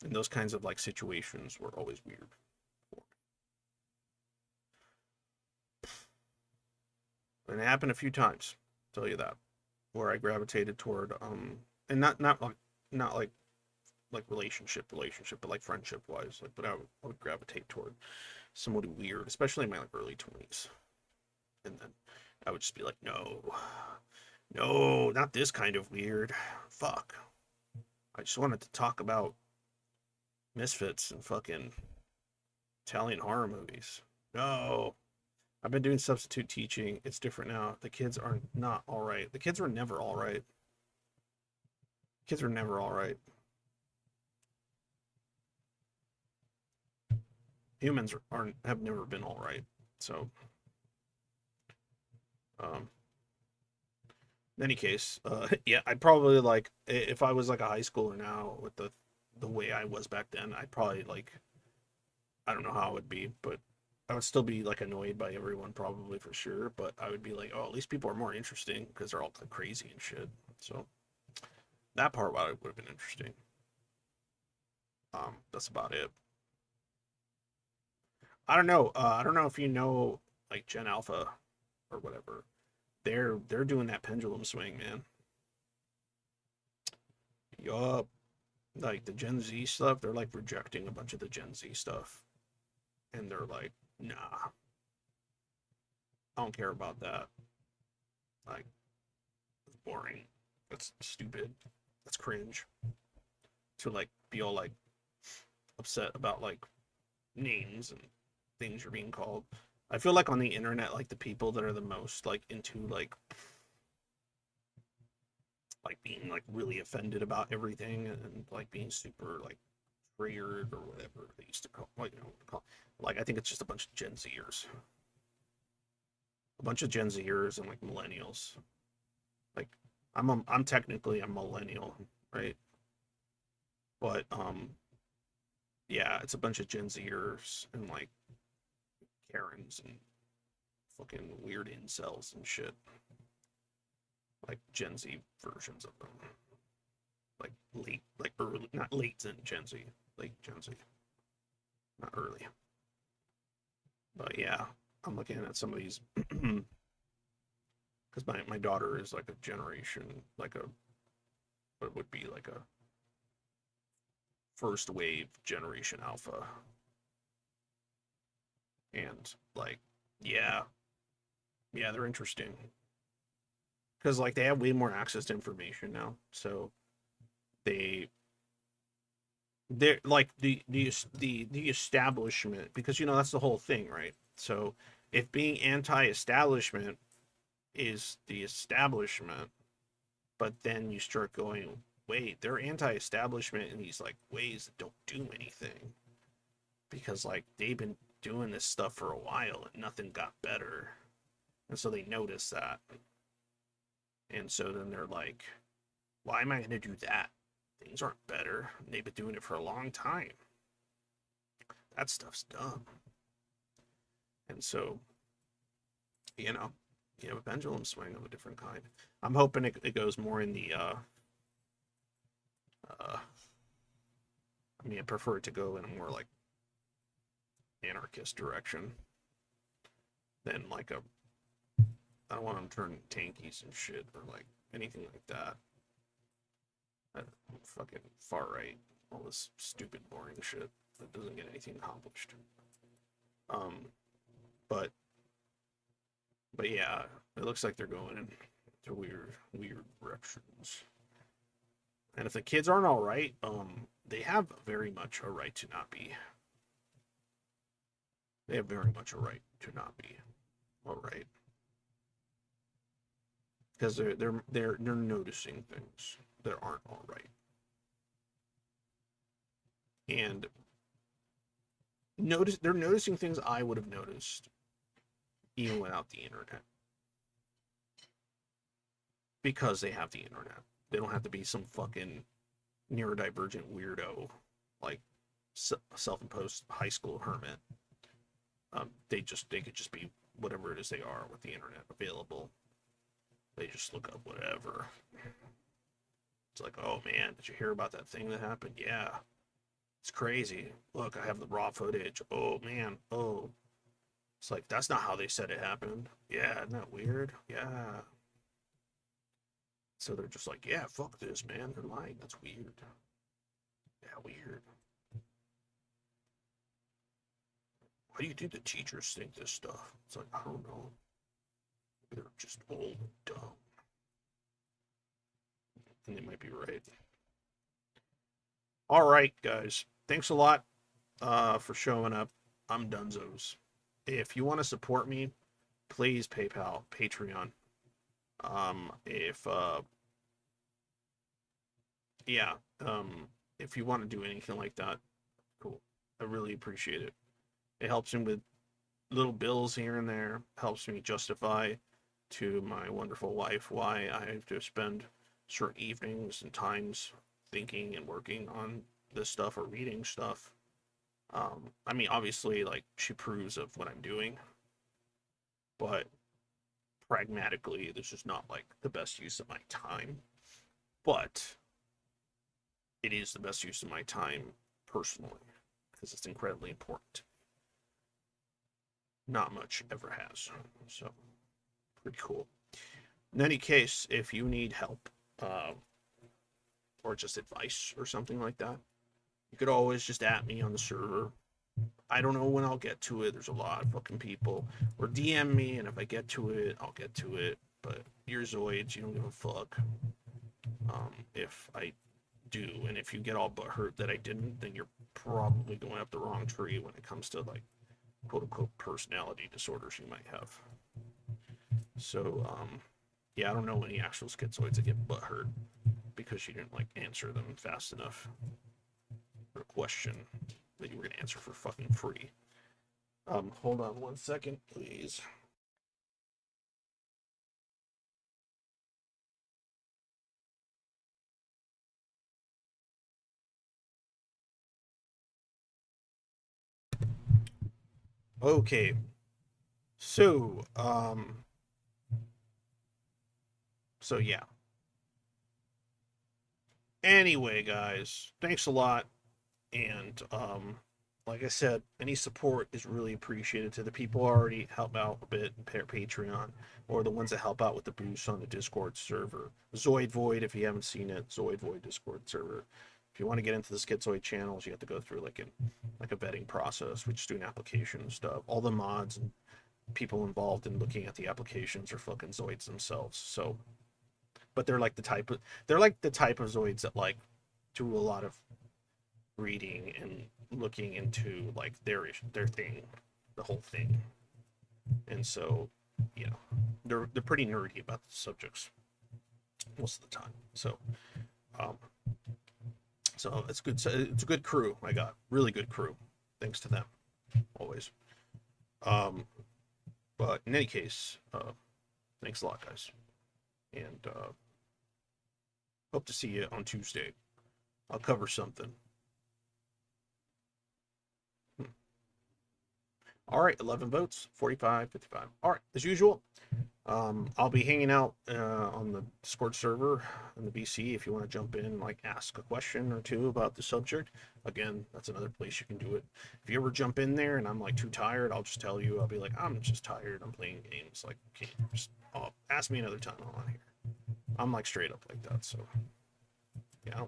And those kinds of like situations were always weird. And it happened a few times, I'll tell you that, where I gravitated toward and not like relationship, but like friendship wise, like, but I would gravitate toward somebody weird, especially in my like early 20s. And then I would just be like, no, no, not this kind of weird. Fuck. I just wanted to talk about misfits and fucking Italian horror movies. No. I've been doing substitute teaching. It's different now. The kids are not all right. The kids were never all right. Kids were never all right. Humans aren't have never been all right. So, um, in any case, yeah, I'd probably like if I was like a high schooler now with the way I was back then, I'd probably like I don't know how it would be, but I would still be like annoyed by everyone probably for sure. But I would be like, oh, at least people are more interesting because they're all crazy and shit. So that part would have been interesting. That's about it. I don't know. I don't know if you know like Gen Alpha or whatever. They're doing that pendulum swing, man. Yup. Like the Gen Z stuff, they're like rejecting a bunch of the Gen Z stuff. And they're like, nah, I don't care about that. Like, it's boring. That's stupid. That's cringe. To like be all like upset about like names and things you're being called. I feel like on the internet, like the people that are the most like into like being like really offended about everything and like being super like triggered or whatever they used to call like like I think it's just a bunch of Gen Zers, a bunch of Gen Zers and like millennials. Like I'm technically a millennial, right? But yeah, it's a bunch of Gen Zers and like Karens and fucking weird incels and shit. Like Gen Z versions of them. Like late, like early, not late Gen Z, late Gen Z, not early. But yeah, I'm looking at some of these because my daughter is like a generation, like a what would be like a first wave generation alpha, and like yeah, yeah, they're interesting because like they have way more access to information now, so they they're like the establishment because that's the whole thing, right? So if being anti-establishment is the establishment, but then you start going, wait, they're anti-establishment in these like ways that don't do anything because like they've been doing this stuff for a while and nothing got better, and so they notice that, and so then they're like, why am I going to do that? Things aren't better. They've been doing it for a long time. That stuff's dumb. And so, you know, you have a pendulum swing of a different kind. I'm hoping it goes more in the I mean, I prefer it to go in a more like anarchist direction than like a I don't want them turning tankies and shit or like anything like that. Fucking far right, all this stupid boring shit that doesn't get anything accomplished. Um, but yeah, it looks like they're going into weird directions. And if the kids aren't all right, they have very much a right to not be. They have very much a right to not be all right because they're noticing things that aren't all right, and they're noticing things I would have noticed even without the internet because they have the internet. They don't have to be some fucking neurodivergent weirdo like self-imposed high school hermit. They could just be whatever it is they are with the internet available. They just look up whatever. It's like, oh man, did you hear about that thing that happened? Yeah, it's crazy. Look, I have the raw footage. Oh man, oh. It's like, that's not how they said it happened. Yeah, isn't that weird? Yeah. So they're just like, yeah, fuck this, man. They're lying. That's weird. Yeah, weird. Why do you think the teachers think this stuff? It's like, I don't know. They're just old and dumb. And they might be right. All right, guys. Thanks a lot for showing up. I'm Dunzos. If you want to support me, please PayPal, Patreon. If yeah, if you want to do anything like that, cool. I really appreciate it. It helps me with little bills here and there. Helps me justify to my wonderful wife why I have to spend certain evenings and times thinking and working on this stuff or reading stuff. I mean, obviously, like, she approves of what I'm doing, but pragmatically, this is not like the best use of my time. But it is the best use of my time personally because it's incredibly important. Not much ever has. So, pretty cool. In any case, if you need help or just advice or something like that, you could always just at me on the server. I don't know when I'll get to it. There's a lot of fucking people. Or DM me, and if I get to it, I'll get to it. But you're Zoids, you don't give a fuck. If I do, and if you get all but hurt that I didn't, then you're probably going up the wrong tree when it comes to, like, quote unquote personality disorders you might have. So, yeah, I don't know any actual schizoids that get butt hurt because you didn't, like, answer them fast enough for a question that you were gonna answer for fucking free. Hold on 1 second, please. Okay. So, so yeah. Anyway, guys, thanks a lot. And like I said, any support is really appreciated to the people who already help out a bit in Patreon, or the ones that help out with the boost on the Discord server. Zoid Void, if you haven't seen it, Zoid Void Discord server. If you want to get into the Schizoid channels, you have to go through like a vetting process, which is doing application and stuff. All the mods and people involved in looking at the applications are fucking Zoids themselves. So, but they're like the type of Zoids that like do a lot of reading and looking into like their thing, the whole thing. And so, you know, they're pretty nerdy about the subjects most of the time. So, um, so it's good. It's a good crew. I got really good crew, thanks to them, always. Um, but in any case, thanks a lot, guys, and hope to see you on Tuesday. I'll cover something. All right, 11 votes, 45, 55. All right, as usual, I'll be hanging out on the Discord server in the BC if you want to jump in and like ask a question or two about the subject. Again, that's another place you can do it. If you ever jump in there and I'm like too tired, I'll just tell you. I'll be like, I'm just tired. I'm playing games. Like, okay, just ask me another time I'm on here. I'm like straight up like that. So yeah, I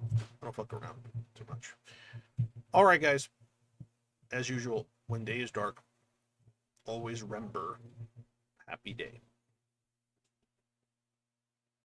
don't fuck around too much. All right, guys. As usual, when day is dark, always remember. Happy day.